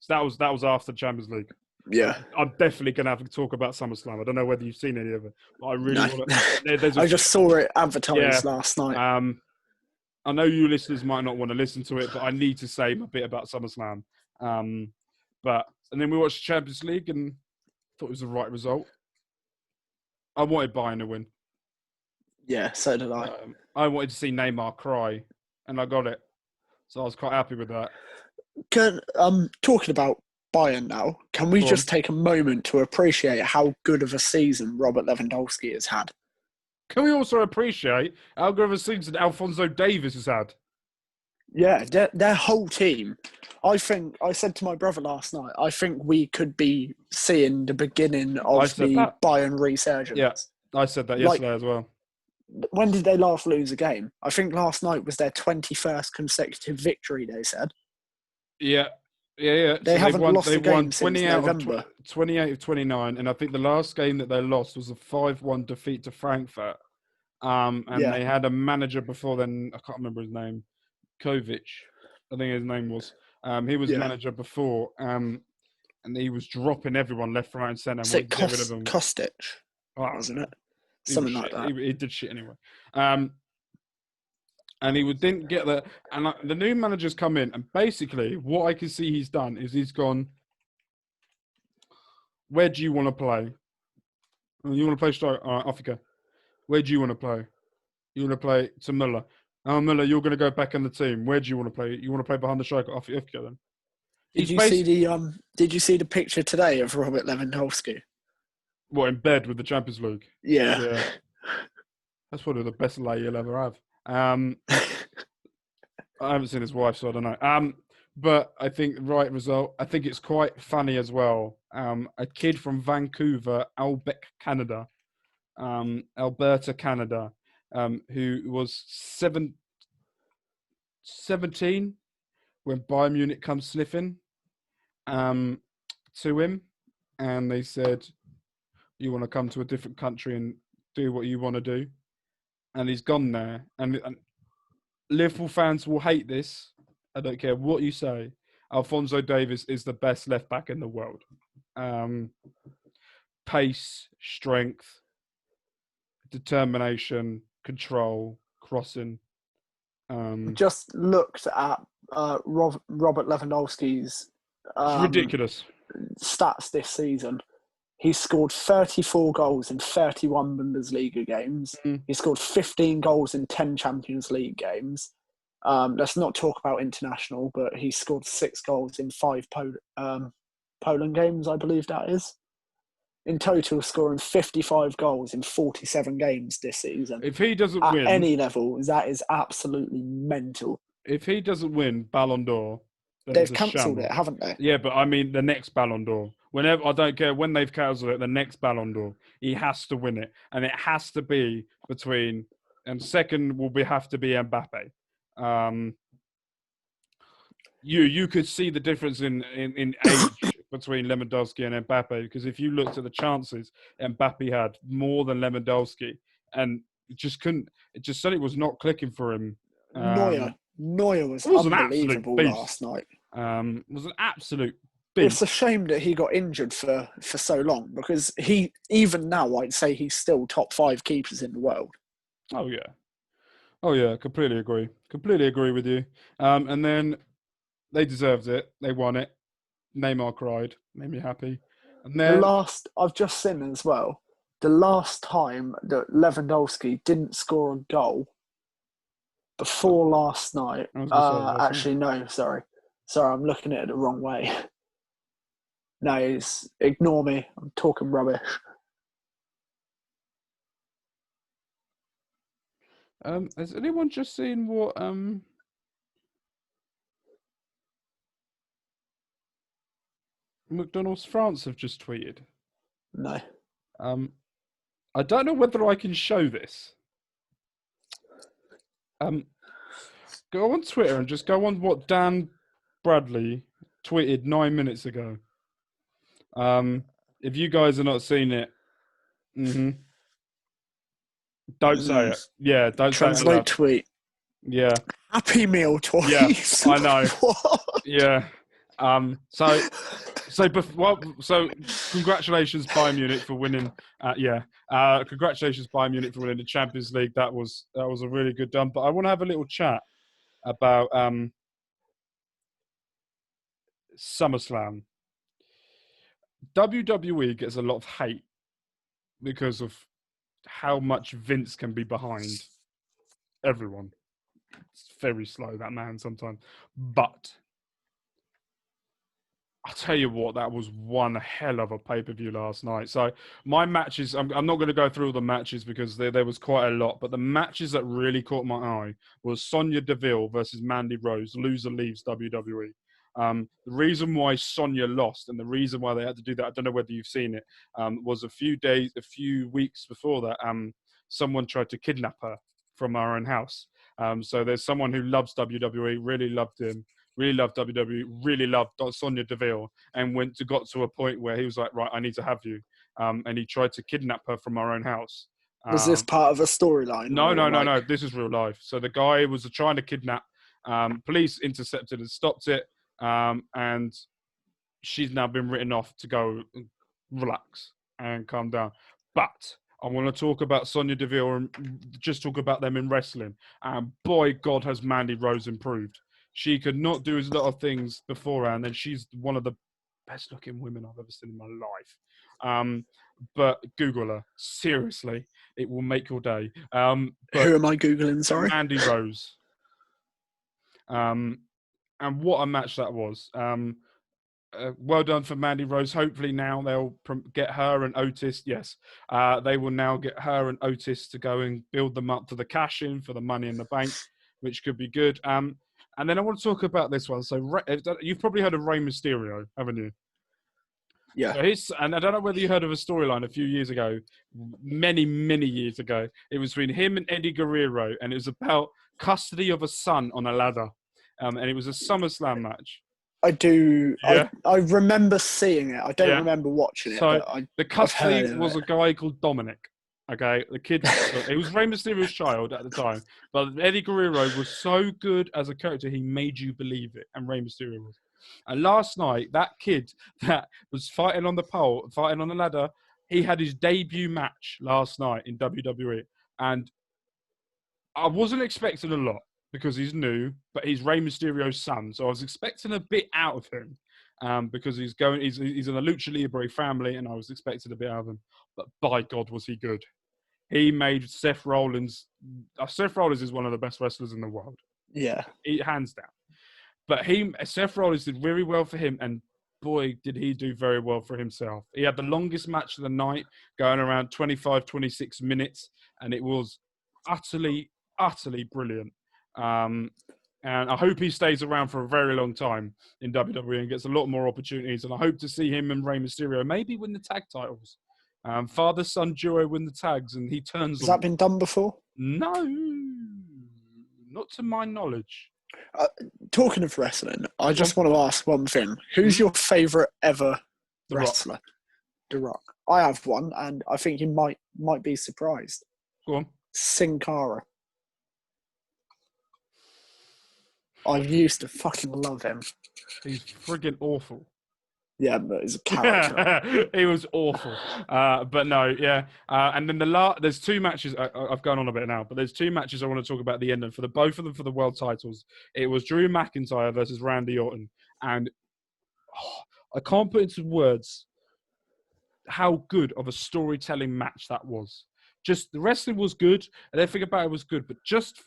So that was after Champions League. Yeah. I'm definitely going to have to talk about SummerSlam. I don't know whether you've seen any of it, but I really want to. I just saw it advertised last night. I know you listeners might not want to listen to it, but I need to say a bit about SummerSlam. And then we watched Champions League and thought it was the right result. I wanted Bayern to win. Yeah, so did I. I wanted to see Neymar cry, and I got it. So I was quite happy with that. Talking about Bayern now, can we Go just take a moment to appreciate how good of a season Robert Lewandowski has had? Can we also appreciate how good of a season Alphonso Davies has had? Yeah, their whole team. I think I said to my brother last night, I think we could be seeing the beginning I of said the that. Bayern resurgence. Yeah, I said that yesterday as well. When did they last lose a game? I think last night was their 21st consecutive victory, they said. Yeah. They So haven't lost a they've won game 20 since out November. of 28 of 29, and I think the last game that they lost was a 5-1 defeat to Frankfurt. And Yeah. they had a manager before then. I can't remember his name. Kovic, I think his name was. He was manager before, and he was dropping everyone left, right, and centre. Is it Get rid of them. Kostic, wasn't it? Something like that. He did shit anyway. And he didn't get that. And the new manager's come in, and basically what I can see he's done is he's gone, where do you want to play? You want to play strike? All right, off you go. Where do you want to play? You want to play to Muller? Oh, Muller, you're going to go back in the team. Where do you want to play? You want to play behind the striker? Off you go then. Did you see the picture today of Robert Lewandowski? What, in bed with the Champions League? Yeah. That's probably the best lay you'll ever have. I haven't seen his wife, so I don't know. But I think the right result. I think it's quite funny as well. A kid from Vancouver, Alberta, Canada, who was 17 when Bayern Munich comes sniffing to him, and they said, "You want to come to a different country and do what you want to do," and he's gone there. And Liverpool fans will hate this. I don't care what you say. Alphonso Davies is the best left back in the world. Pace, strength, determination, control, crossing. Just looked at Robert Lewandowski's It's ridiculous stats this season. He scored 34 goals in 31 Bundesliga games. He scored 15 goals in 10 Champions League games. Let's not talk about international, but he scored 6 goals in 5 Poland games, I believe that is. In total, scoring 55 goals in 47 games this season. If he doesn't win... At any level, that is absolutely mental. If he doesn't win Ballon d'Or... They've cancelled it, haven't they? Yeah, but I mean the next Ballon d'Or. Whenever, I don't care when they've cancelled it, the next Ballon d'Or, he has to win it. And it has to be between... And second will have to be Mbappe. You could see the difference in age between Lewandowski and Mbappe, because if you looked at the chances, Mbappe had more than Lewandowski, and it just suddenly was not clicking for him. Neuer was unbelievable last night. It was an absolute beast. It's a shame that he got injured for so long, because even now I'd say he's still top 5 keepers in the world. Oh yeah, completely agree with you. And then they deserved it. They won it. Neymar cried. Made me happy. And then I've just seen as well, the last time that Lewandowski didn't score a goal before last night. Actually, no, sorry, I'm looking at it the wrong way. No, ignore me. I'm talking rubbish. Has anyone just seen what McDonald's France have just tweeted? No. I don't know whether I can show this. Go on Twitter and just go on what Dan Bradley tweeted 9 minutes ago. If you guys have not seen it, don't say it. Yeah, don't Translate say it aloud. tweet. Yeah. Happy Meal twice. Yeah, I know. What? Yeah. So congratulations Bayern Munich for winning. Congratulations Bayern Munich for winning the Champions League. That was a really good done. But I want to have a little chat about SummerSlam. WWE gets a lot of hate because of how much Vince can be behind everyone. It's very slow, that man, sometimes. But I'll tell you what, that was one hell of a pay-per-view last night. So my matches, I'm not going to go through all the matches because there was quite a lot, but the matches that really caught my eye was Sonya Deville versus Mandy Rose. Loser leaves WWE. The reason why Sonya lost and the reason why they had to do that, I don't know whether you've seen it, was a few weeks before that, someone tried to kidnap her from her own house. So there's someone who loves WWE, really loved him, really loved WWE, really loved Sonya Deville, and got to a point where he was like, right, I need to have you. And he tried to kidnap her from our own house. Was this part of a storyline? No, or no, no, like... no. This is real life. So the guy was trying to kidnap. Police intercepted and stopped it. And she's now been written off to go relax and calm down. But I want to talk about Sonya Deville and just talk about them in wrestling. And boy, God, has Mandy Rose improved. She could not do as lot of things beforehand, and she's one of the best-looking women I've ever seen in my life. But Google her. Seriously, it will make your day. But Who am I Googling, sorry? Mandy Rose. And what a match that was. Well done for Mandy Rose. Hopefully now they'll get her and Otis. Yes, they will now get her and Otis to go and build them up for the cash in for the Money in the Bank, which could be good. And then I want to talk about this one. So you've probably heard of Rey Mysterio, haven't you? Yeah. So and I don't know whether you heard of a storyline a few years ago, many, many years ago. It was between him and Eddie Guerrero, and it was about custody of a son on a ladder. And it was a SummerSlam match. I do. Yeah. I remember seeing it. I don't remember watching it. So but the custody was a guy called Dominic. Okay, the kid. It was Rey Mysterio's child at the time, but Eddie Guerrero was so good as a character, he made you believe it, and Rey Mysterio was. And last night, that kid that was fighting on the pole, fighting on the ladder, he had his debut match last night in WWE, and I wasn't expecting a lot because he's new, but he's Rey Mysterio's son, so I was expecting a bit out of him. Because he's in a Lucha Libre family, and I was expecting a bit out of him. But by God, was he good. He made Seth Rollins... Seth Rollins is one of the best wrestlers in the world. Yeah. Hands down. But Seth Rollins did very well for him, and boy, did he do very well for himself. He had the longest match of the night, going around 25, 26 minutes, and it was utterly, utterly brilliant. And I hope he stays around for a very long time in WWE and gets a lot more opportunities. And I hope to see him and Rey Mysterio maybe win the tag titles. Father-son duo win the tags, and he turns... Has that been done before? No, not to my knowledge. Talking of wrestling, I just want to ask one thing. Who's your favourite ever wrestler? The Rock. I have one, and I think you might be surprised. Go on. Sin Cara. I used to fucking love him. He's friggin' awful. Yeah, but he's a character. He was awful. But no, yeah. And then there's two matches. I've gone on a bit now, but there's two matches I want to talk about at the end. And both of them for the world titles. It was Drew McIntyre versus Randy Orton. And I can't put into words how good of a storytelling match that was. Just the wrestling was good, and everything about it was good, but just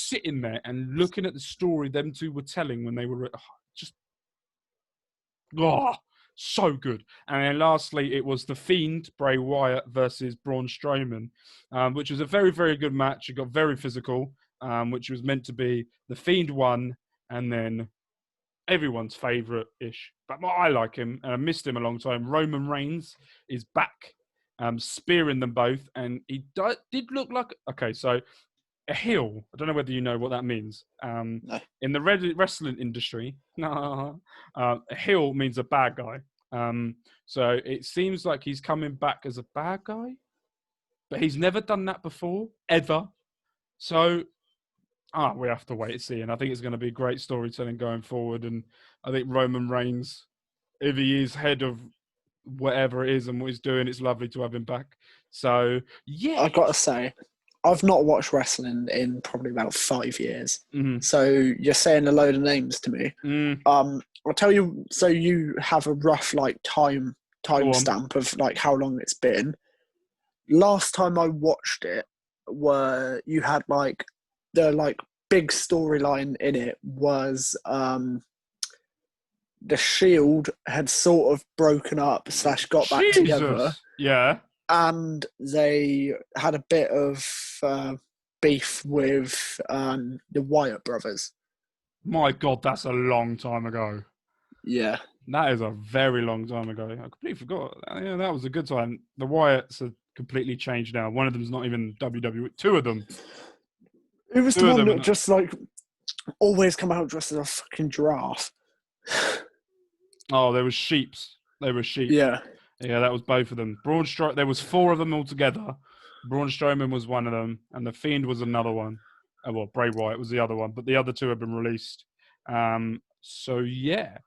sitting there and looking at the story them two were telling when they were so good. And then lastly, it was The Fiend, Bray Wyatt versus Braun Strowman, which was a very, very good match. It got very physical, which was meant to be. The Fiend won, and then everyone's favourite-ish. But I like him, and I missed him a long time. Roman Reigns is back, spearing them both, and he did look like... Okay, so a heel, I don't know whether you know what that means. No. In the wrestling industry, a heel means a bad guy. So it seems like he's coming back as a bad guy, but he's never done that before, ever. So we have to wait and see. And I think it's going to be great storytelling going forward. And I think Roman Reigns, if he is head of whatever it is and what he's doing, it's lovely to have him back. So, yeah. I've got to say, I've not watched wrestling in probably about 5 years. Mm-hmm. So you're saying a load of names to me. I'll tell you, so you have a rough time stamp of how long it's been. Last time I watched it, you had the big storyline in it was the Shield had sort of broken up / got back together. Jesus. Yeah. And they had a bit of beef with the Wyatt brothers. My God, that's a long time ago. Yeah. That is a very long time ago. I completely forgot. Yeah, that was a good time. The Wyatts are completely changed now. One of them's not even WWE. Two of them. Who was the one that just like always come out dressed as a fucking giraffe? Oh, there was Sheeps. They were sheep. Yeah. Yeah, that was both of them. Braun Strowman. There was 4 of them altogether. Braun Strowman was one of them, and the Fiend was another one. Well, Bray Wyatt was the other one, but the other 2 have been released. So yeah.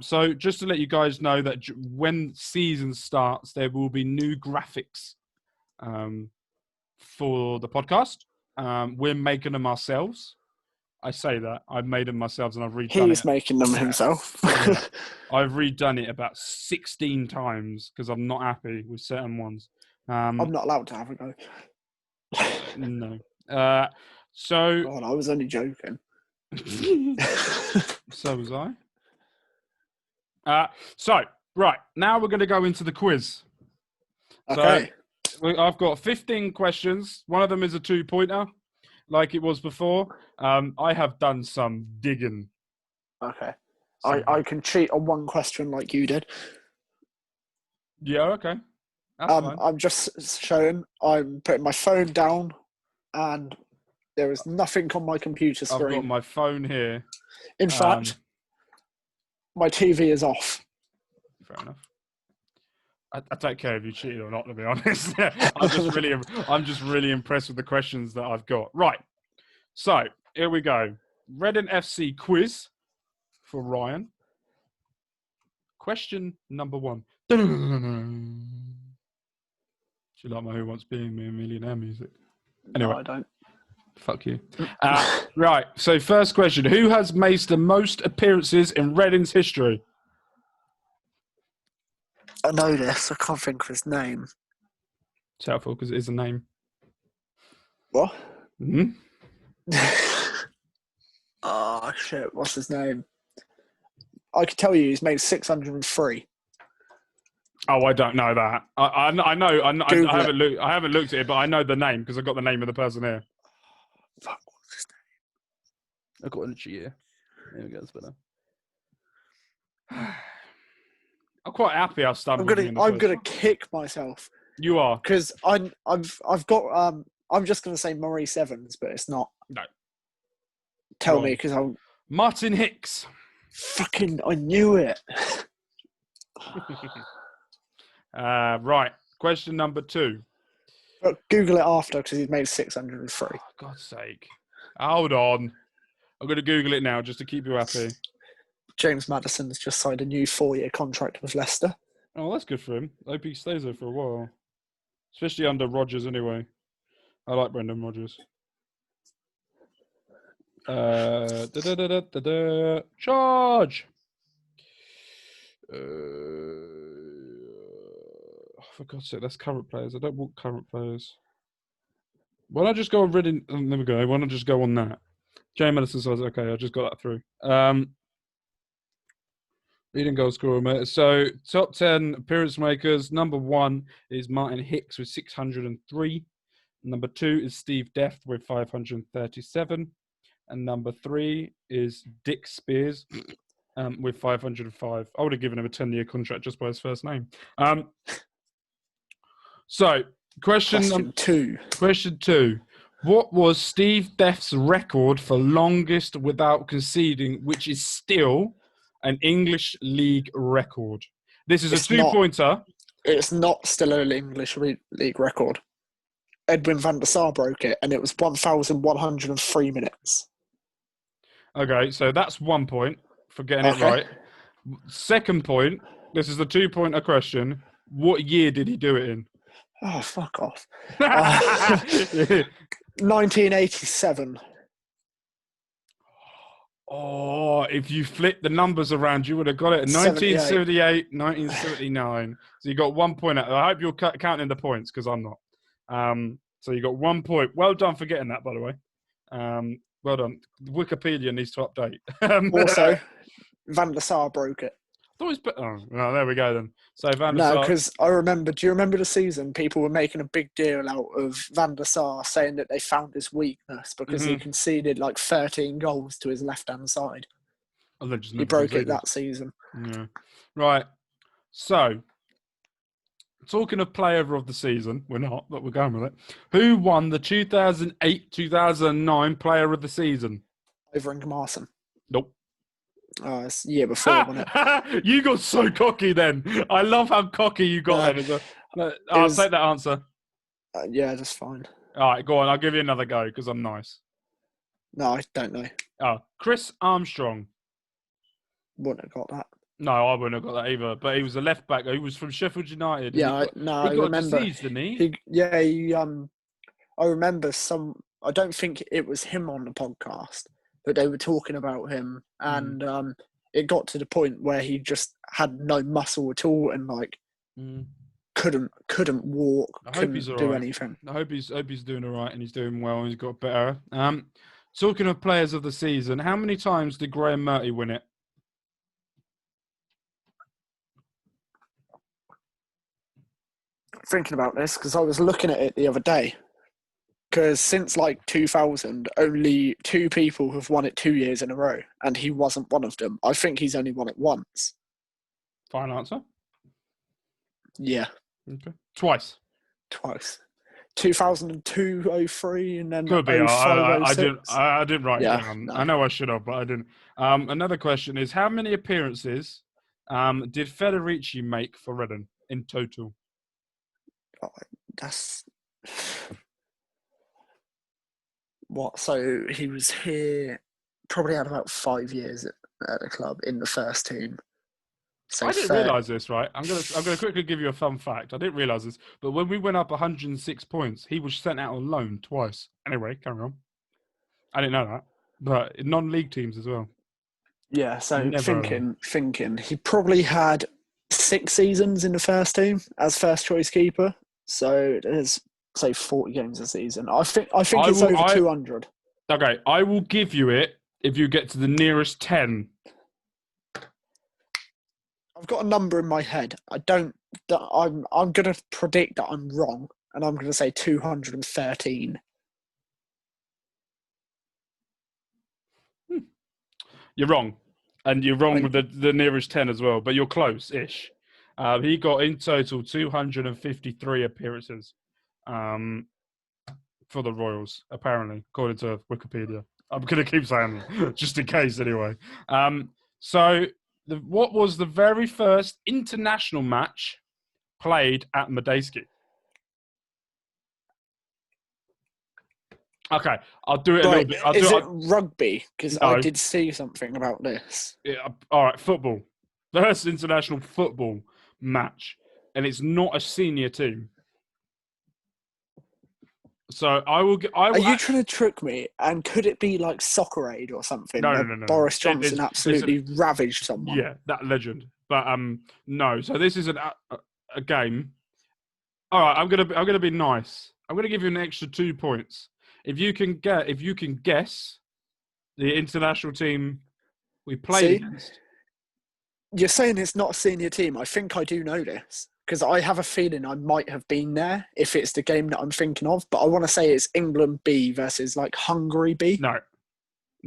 So just to let you guys know that when season starts, there will be new graphics for the podcast. We're making them ourselves. I say that. I've made them myself and I've redone it. He's making them himself. Yeah. I've redone it about 16 times because I'm not happy with certain ones. I'm not allowed to have a go. No. So... God, I was only joking. So was I. So, right. Now we're going to go into the quiz. Okay. So, I've got 15 questions. One of them is a 2-pointer. Like it was before. I have done some digging. Okay. I can cheat on one question like you did. Yeah, okay. That's fine. I'm just showing. I'm putting my phone down and there is nothing on my computer screen. I've got my phone here. In fact, my TV is off. Fair enough. I don't care if you cheated or not, to be honest. I'm just really impressed with the questions that I've got. Right. So, here we go. Reading FC quiz for Ryan. Question number 1. Do you like my Who Wants Being Me a Millionaire music? Anyway. No, I don't. Fuck you. Right. So, first question. Who has made the most appearances in Reading's history? I know this. I can't think of his name. It's helpful because it is a name. What? Hmm? Oh, shit. What's his name? I can tell you he's made 603. Oh, I don't know that. I know. I haven't looked at it, but I know the name because I got the name of the person here. Fuck, what's his name? I got it here. There we go. That's better. I'm quite happy I stumbled. I'm gonna kick myself. You are, because I've got I'm just gonna say Maurice Evans, but it's not. No. Tell me, because I'm Martin Hicks. Fucking, I knew it. Right. Question number 2. But Google it after because he's made 603. Oh, God's sake. Hold on. I'm going to Google it now just to keep you happy. James Maddison's just signed a new 4-year contract with Leicester. Oh, that's good for him. I hope he stays there for a while. Especially under Rodgers anyway. I like Brendan Rodgers. Charge! For God's sake, that's current players. I don't want current players. Why don't I just go on Reading? There we go. Why not just go on that? Jay Madison says, okay, I just got that through. Leading goal scorer, mate. So, top 10 appearance makers. Number 1 is Martin Hicks with 603. Number 2 is Steve Deft with 537. And number 3 is Dick Spears with 505. I would have given him a 10-year contract just by his first name. So, question 2. Question 2. What was Steve Deft's record for longest without conceding, which is still an English league record? This is a 2-pointer. It's not still an English league record. Edwin van der Sar broke it, and it was 1,103 minutes. Okay, so that's 1 point for getting it right. Second point, this is the 2-pointer question. What year did he do it in? Oh, fuck off. 1987. Oh, if you flip the numbers around, you would have got it. 1978, 1979. So you got 1 point. I hope you're counting the points because I'm not. So you got 1 point. Well done for getting that, by the way. Well done. Wikipedia needs to update. Van der Sar broke it. I thought it was. Oh, well, there we go then. So Van der No, Sar. because I remember. Do you remember the season? People were making a big deal out of Van der Sar, saying that they found his weakness because he conceded like 13 goals to his left-hand side. And then just He broke it that season. Yeah. Right. So, talking of player of the season, we're not, but we're going with it. Who won the 2008-2009 player of the season? Over in Marson. Nope. It's the year before, wasn't it? You got so cocky then. I love how cocky you got then. I'll take that answer. Yeah, that's fine. All right, go on. I'll give you another go because I'm nice. No, I don't know. Oh, Chris Armstrong. Wouldn't have got that. No, I wouldn't have got that either. But he was a left back. He was from Sheffield United. Yeah, he got remember. A disease, didn't he? I remember I don't think it was him on the podcast, but they were talking about him, and it got to the point where he just had no muscle at all, and like couldn't walk, couldn't do anything. I hope he's doing all right, and he's doing well, and he's got better. Talking of players of the season, how many times did Graham Murty win it? Thinking about this because I was looking at it the other day. Because since like 2000, only 2 people have won it 2 years in a row, and he wasn't one of them. I think he's only won it once. Final answer? Yeah. Okay. Twice. 2002, 03, and then could be. 05, I didn't write it down. No. I know I should have, but I didn't. Another question is: how many appearances did Federici make for Reading in total? Oh, that's what? So he was here. Probably had about 5 years at the club in the first team. So I didn't realise this, right? I'm gonna quickly give you a fun fact. I didn't realise this, but when we went up 106 points, he was sent out on loan twice. Anyway, carry on. I didn't know that, but in non-league teams as well. Yeah, so thinking, he probably had 6 seasons in the first team as first choice keeper. So there's say 40 games a season. I think it's over 200. Okay, I will give you it if you get to the nearest 10. I've got a number in my head. I'm going to predict that I'm wrong, and I'm going to say 213. You're wrong, and you're wrong with the nearest 10 as well, but you're close-ish. He got in total 253 appearances for the Royals, apparently, according to Wikipedia. I'm going to keep saying that, just in case anyway. What was the very first international match played at Madejski? Okay, I'll do it a little bit. Is it rugby? Because I did see something about this. Yeah, all right, football. The first international football match, and it's not a senior team. So I will. Are you trying to trick me? And could it be like Soccer Aid or something? No. Boris Johnson absolutely ravaged someone. Yeah, that legend. But no. So this is a game. All right, I'm gonna be nice. I'm gonna give you an extra 2 points if you can guess the international team we played against. You're saying it's not a senior team. I think I do know this. Because I have a feeling I might have been there if it's the game that I'm thinking of. But I want to say it's England B versus like Hungary B. No,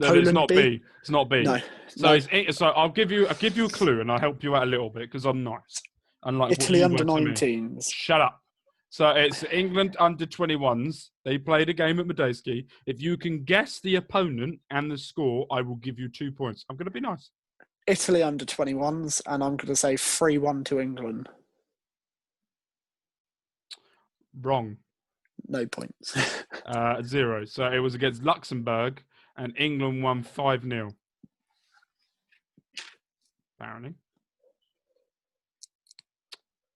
Poland it's not B. It's not B. No. So I'll give you a clue and I'll help you out a little bit because I'm nice. Unlike Italy under 19s. Shut up. So it's England under 21s. They played a game at Madejski. If you can guess the opponent and the score, I will give you 2 points. I'm going to be nice. Italy under 21s, and I'm going to say 3-1 to England. Wrong. No points. 0. So it was against Luxembourg, and England won 5-0. Apparently.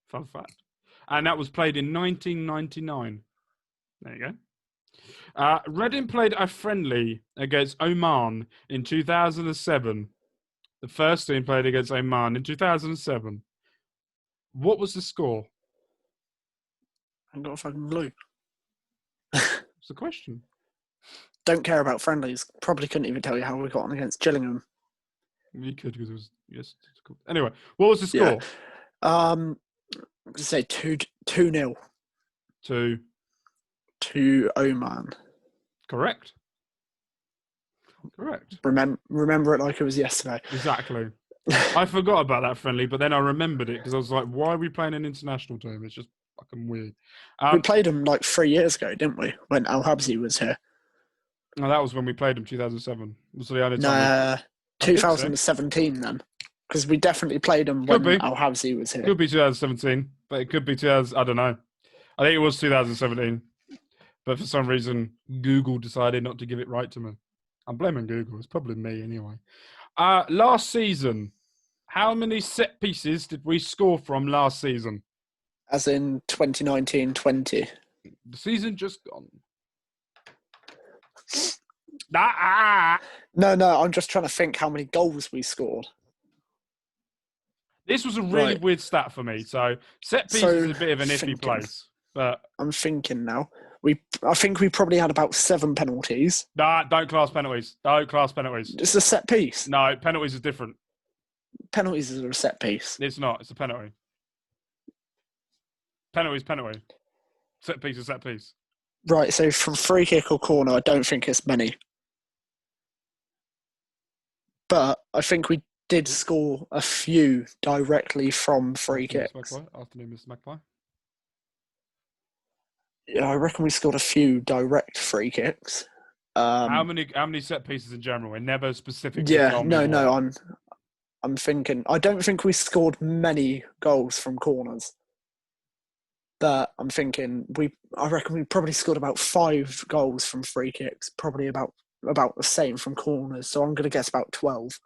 Fun fact. And that was played in 1999. There you go. Reading played a friendly against Oman in 2007. The first team played against Oman in 2007. What was the score? I got a fucking blue. What's the question? Don't care about friendlies. Probably couldn't even tell you how we got on against Gillingham. You could because it was difficult. Anyway, what was the score? I'm gonna say 2-0 To to Oman. correct. Remember it like it was yesterday. Exactly. I forgot about that friendly, but then I remembered it because I was like, "Why are we playing an international team? It's just fucking weird." We played them like 3 years ago, didn't we? When Al Habsi was here. No, that was when we played them 2007. It was the only time. No, 2017 then, because we definitely played them when Al Habsi was here. Could be 2017, but it could be 2000. I don't know. I think it was 2017, but for some reason Google decided not to give it right to me. I'm blaming Google. It's probably me anyway. Last season, how many set pieces did we score from last season? As in 2019-20. The season just gone. No, I'm just trying to think how many goals we scored. This was a really weird stat for me. So set piece is a bit of an iffy place, but I'm thinking now. I think we probably had about 7 penalties. Nah, don't class penalties. Don't class penalties. It's a set piece. No, penalties is different. Penalties is a set piece. It's not. It's a penalty. Penalty. Set piece is set piece. Right, so from free kick or corner, I don't think it's many. But I think we did score a few directly from free kicks. Afternoon, Mr. Magpie. Yeah, I reckon we scored a few direct free kicks. How many set pieces in general? And never specifically. Yeah, no. I'm thinking. I don't think we scored many goals from corners. But I'm thinking I reckon we probably scored about 5 goals from free kicks. Probably about the same from corners. So I'm going to guess about 12.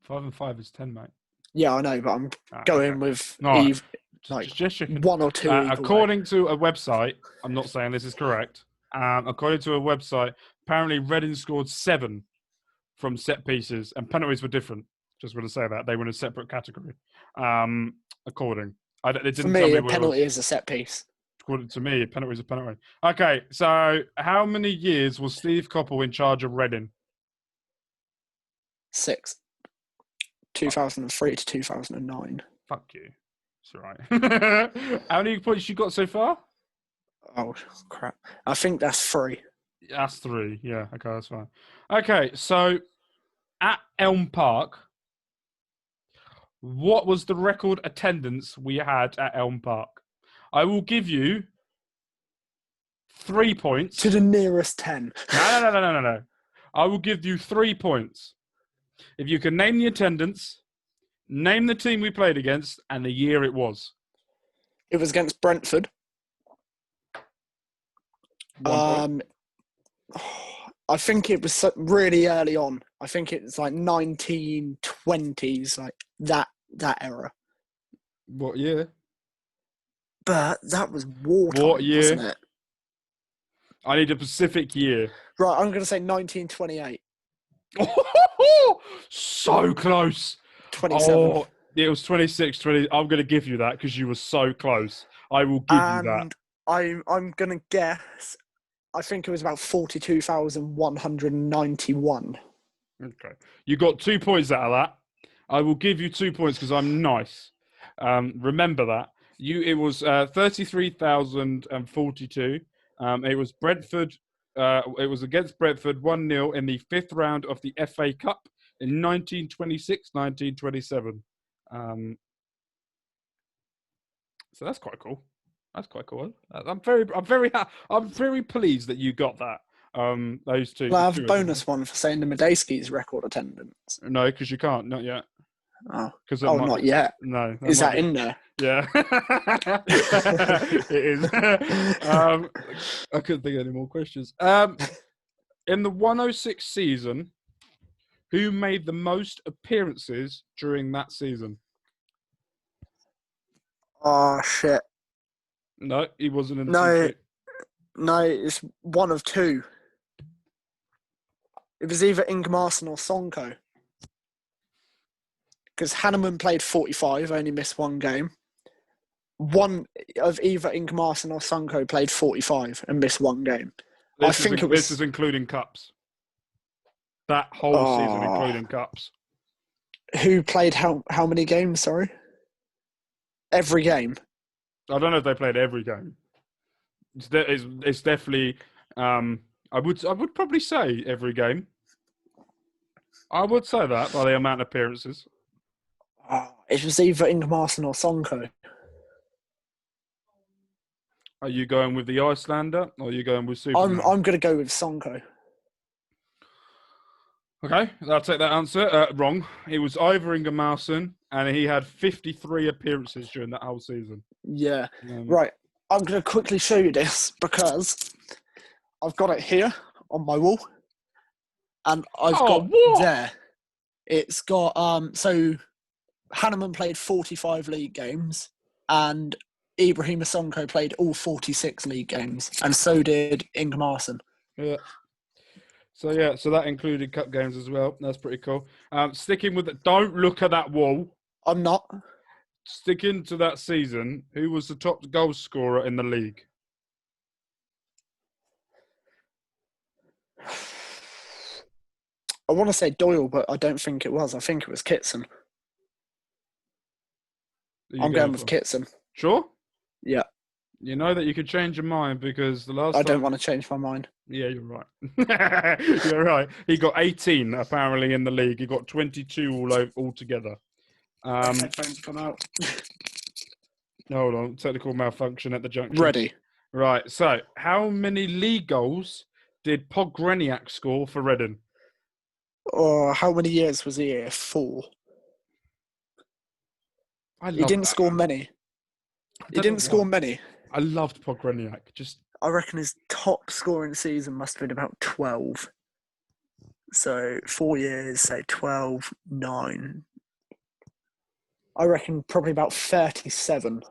5 and 5 is 10, mate. Yeah, I know, but I'm going with just 1 or 2. According to a website, I'm not saying this is correct. According to a website, apparently Reading scored 7 from set pieces, and penalties were different. Just want to say that they were in a separate category. According, for me, a penalty is a set piece. According to me, a penalty is a penalty. Okay, so how many years was Steve Coppell in charge of Reading? 6. 2003 to 2009. Fuck you. It's all right. How many points you got so far? Oh, crap. I think that's 3. That's 3. Yeah, okay, that's fine. Okay, so at Elm Park, what was the record attendance we had at Elm Park? I will give you 3 points. To the nearest 10. No. I will give you 3 points. If you can name the attendance, name the team we played against, and the year it was. It was against Brentford. I think it was really early on. I think it's like 1920s, like that era. What year? But that was wartime, what year? Wasn't it? I need a specific year. Right, I'm going to say 1928. So close. 27. Oh, it was 26, 20. I'm going to give you that because you were so close. I will give you that. I'm going to guess, I think it was about 42,191. Okay. You got 2 points out of that. I will give you 2 points because I'm nice. Remember that. It was 33,042. It was Brentford. It was against Brentford 1-0 in the 5th round of the FA Cup in 1926, 1927. So that's quite cool. That's quite cool. I'm very pleased that you got that. Those two. Well, I have a bonus one for saying the Medeski's record attendance. No, because you can't. Not yet. Oh, not yet. No. Is that in there? Yeah. It is. I couldn't think of any more questions. In the 106 season, who made the most appearances during that season? Oh, shit. No, he wasn't in the No, it's one of 2. It was either Ingmarsson or Sonko. Because Hanneman played 45, only missed 1 game. One of either Ingmarsson or Sonko played 45 and missed 1 game. This is including cups. That whole season, including cups. Who played how many games? Sorry, every game. I don't know if they played every game. It's definitely. I would probably say every game. I would say that by the amount of appearances. It was either Ingemarson or Sonko. Are you going with the Icelander or are you going with Superman? I'm going to go with Sonko. Okay, I'll take that answer. Wrong. It was Ivor Ingemarson, and he had 53 appearances during that whole season. Yeah. Right. I'm going to quickly show you this because I've got it here on my wall. And I've got what? there. It's got, so Hanneman played 45 league games and Ibrahima Sonko played all 46 league games. And so did Ingemarson. Yeah. So that included cup games as well. That's pretty cool. Sticking with it, don't look at that wall. I'm not. Sticking to that season, who was the top goal scorer in the league? I want to say Doyle, but I don't think it was. I think it was Kitson. I'm going with Kitson. Sure? Yeah. You know that you could change your mind because the last I don't want to change my mind. Yeah, you're right. You're right. He got 18 apparently in the league. He got 22 altogether. Headphones come out. Hold on. Technical malfunction at the junction. Ready. Right. So, how many league goals did Pogreniak score for Reading? How many years was he here? 4. He didn't score many. He didn't score many. I loved Pogreniak. I reckon his top scoring season must have been about 12. So 4 years, say 12, 9. I reckon probably about 37.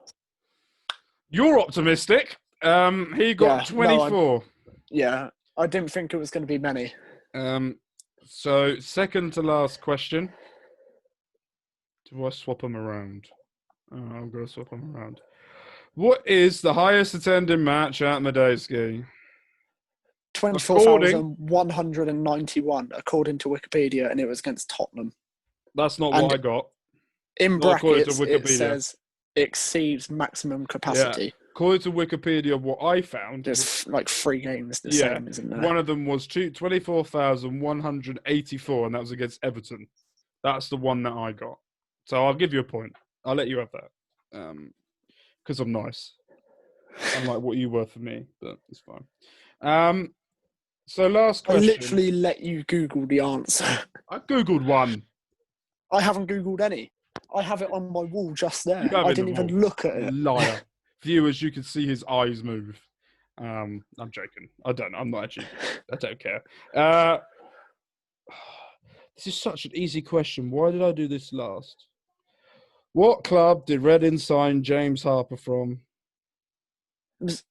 You're optimistic. He got 24. I didn't think it was going to be many. So second to last question. Do I swap them around? Oh, I'm going to swap them around. What is the highest attending match at Medeski? 24,191, according to Wikipedia, and it was against Tottenham. That's not what I got. In brackets, it says exceeds maximum capacity. Yeah. According to Wikipedia, what I found... There's like 3 games the same, isn't there? One of them was 24,184, and that was against Everton. That's the one that I got. So I'll give you a point. I'll let you have that. Because I'm nice. Unlike what you were for me, but it's fine. So last question. I literally let you Google the answer. I Googled one. I haven't Googled any. I have it on my wall just there. I didn't even look at it. Liar. Viewers, you can see his eyes move. I'm joking. I don't know. I'm not actually. I don't care. This is such an easy question. Why did I do this last? What club did Reading sign James Harper from? It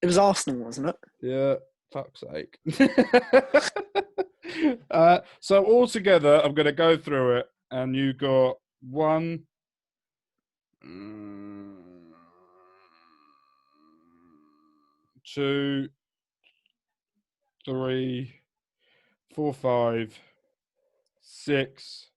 was Arsenal, wasn't it? Yeah. Fuck's sake. So altogether, I'm going to go through it, and you got 1, 2, 3, 4, 5, 6,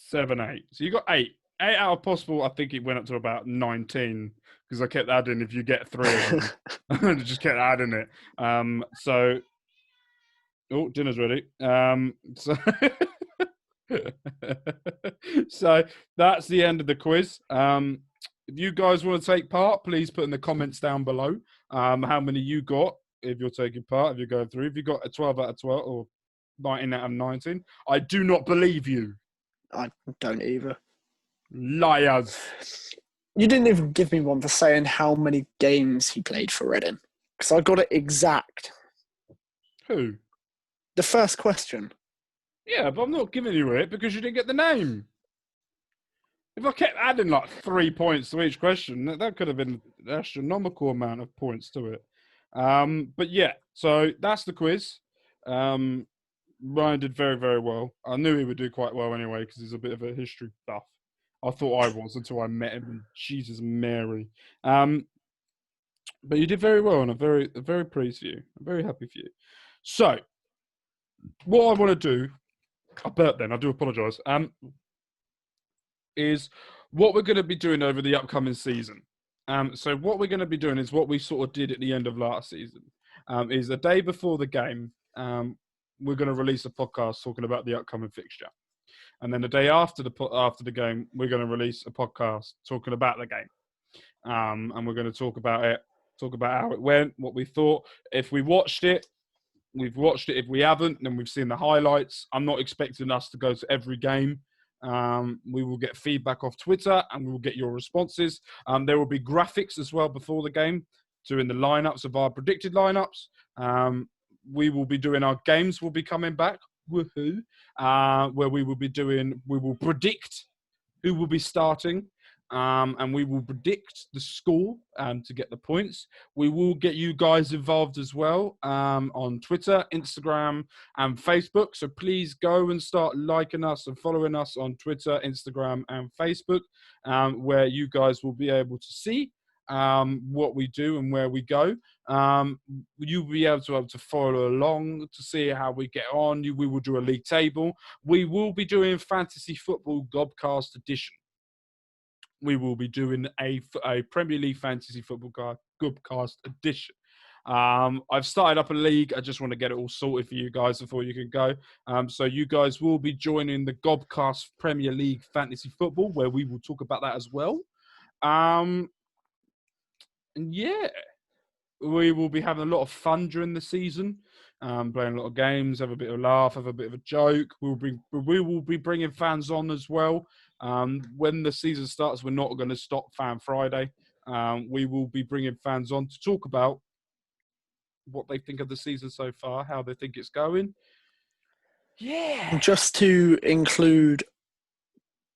7, 8. So you got 8. 8 out of possible. I think it went up to about 19 because I kept adding. If you get 3 of them, I just kept adding it. Oh, dinner's ready. So that's the end of the quiz. If you guys want to take part, please put in the comments down below how many you got if you're taking part, if you're going through. If you got a 12 out of 12 or 19 out of 19, I do not believe you. I don't either. Liars. You didn't even give me one for saying how many games he played for Reading. Because I got it exact. Who? The first question. Yeah, but I'm not giving you it because you didn't get the name. If I kept adding like 3 points to each question, that could have been an astronomical amount of points to it. But yeah, so that's the quiz. Ryan did very, very well. I knew he would do quite well anyway because he's a bit of a history buff. I thought I was until I met him. And Jesus Mary. But you did very well, and I'm very pleased for you. I'm very happy for you. So, what I want to do, I burped then, I do apologise, is what we're going to be doing over the upcoming season. So what we're going to be doing is what we sort of did at the end of last season. Is the day before the game, we're going to release a podcast talking about the upcoming fixture. And then the day after the game, we're going to release a podcast talking about the game. And we're going to talk about it, talk about how it went, what we thought. If we watched it, we've watched it. If we haven't, then we've seen the highlights. I'm not expecting us to go to every game. We will get feedback off Twitter and we will get your responses. There will be graphics as well before the game, doing the lineups of our predicted lineups. We will be doing our games will be coming back. Woohoo. Where we will predict who will be starting. And we will predict the score to get the points. We will get you guys involved as well on Twitter, Instagram, and Facebook. So please go and start liking us and following us on Twitter, Instagram, and Facebook, where you guys will be able to see what we do and where we go. You'll be able to follow along to see how we get on. We will do a league table. We will be doing Fantasy Football Gobcast edition. We will be doing a Premier League Fantasy Football Gobcast edition. I've started up a league. I just want to get it all sorted for you guys before you can go. So you guys will be joining the Gobcast Premier League Fantasy Football, where we will talk about that as well. And yeah, we will be having a lot of fun during the season, playing a lot of games, have a bit of a laugh, have a bit of a joke. We will be bringing fans on as well. When the season starts, we're not going to stop Fan Friday. We will be bringing fans on to talk about what they think of the season so far, how they think it's going. Yeah. Just to include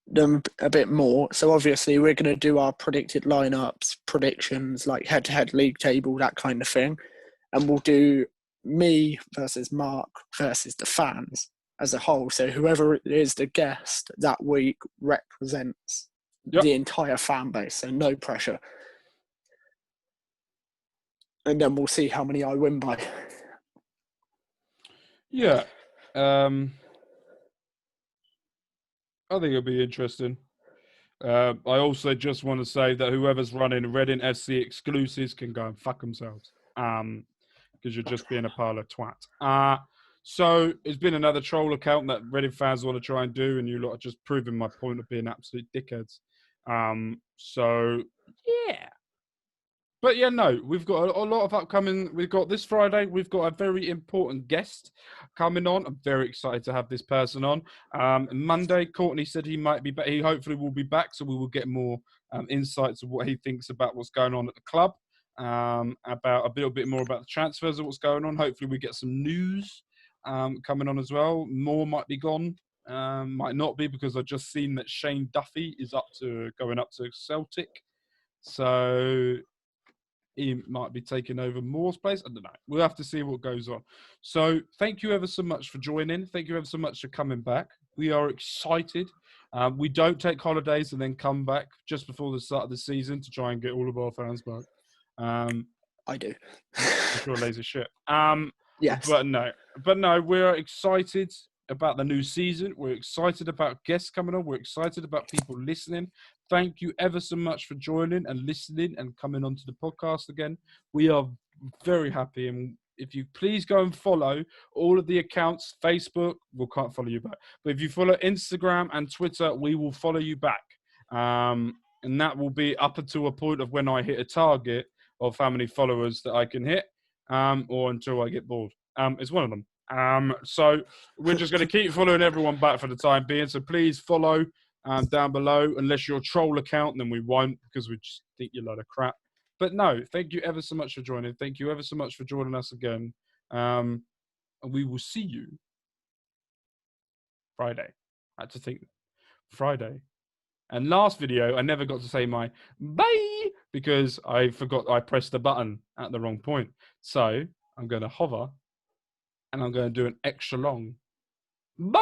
them a bit more. So obviously we're going to do our predicted lineups, predictions, like head-to-head league table, that kind of thing. And we'll do me versus Mark versus the fans as a whole. So whoever is the guest that week represents the entire fan base. So no pressure. And then we'll see how many I win by. Yeah. I think it'll be interesting. I also just want to say that whoever's running Reading SC exclusives can go and fuck themselves. Because you're just being a pile of twat. So it's been another troll account that Reading fans want to try and do, and you lot are just proving my point of being absolute dickheads. So yeah. But yeah, no, we've got a lot of upcoming. We've got this Friday. We've got a very important guest coming on. I'm very excited to have this person on. Monday, Courtney said he might be back. He hopefully will be back, so we will get more insights of what he thinks about what's going on at the club. About a little bit more about the transfers of what's going on. Hopefully, we get some news coming on as well. More might be gone, might not be, because I've just seen that Shane Duffy is going up to Celtic. So he might be taking over Moore's place. I don't know. We'll have to see what goes on. So thank you ever so much for joining. Thank you ever so much for coming back. We are excited. We don't take holidays and then come back just before the start of the season to try and get all of our fans back. I do. You're a lazy shit. Yes. But no, we're excited about the new season. We're excited about guests coming on. We're excited about people listening. Thank you ever so much for joining and listening and coming onto the podcast again. We are very happy. And if you please go and follow all of the accounts, Facebook, we can't follow you back. But if you follow Instagram and Twitter, we will follow you back. And that will be up until a point of when I hit a target of how many followers that I can hit, or until I get bored. It's one of them. So we're just going to keep following everyone back for the time being. So please follow down below. Unless you're a troll account, then we won't, because we just think you're a load of crap. But no, thank you ever so much for joining. Thank you ever so much for joining us again. And we will see you Friday. I had to think Friday. And last video, I never got to say my bye because I forgot I pressed the button at the wrong point. So I'm going to hover and I'm going to do an extra long bye.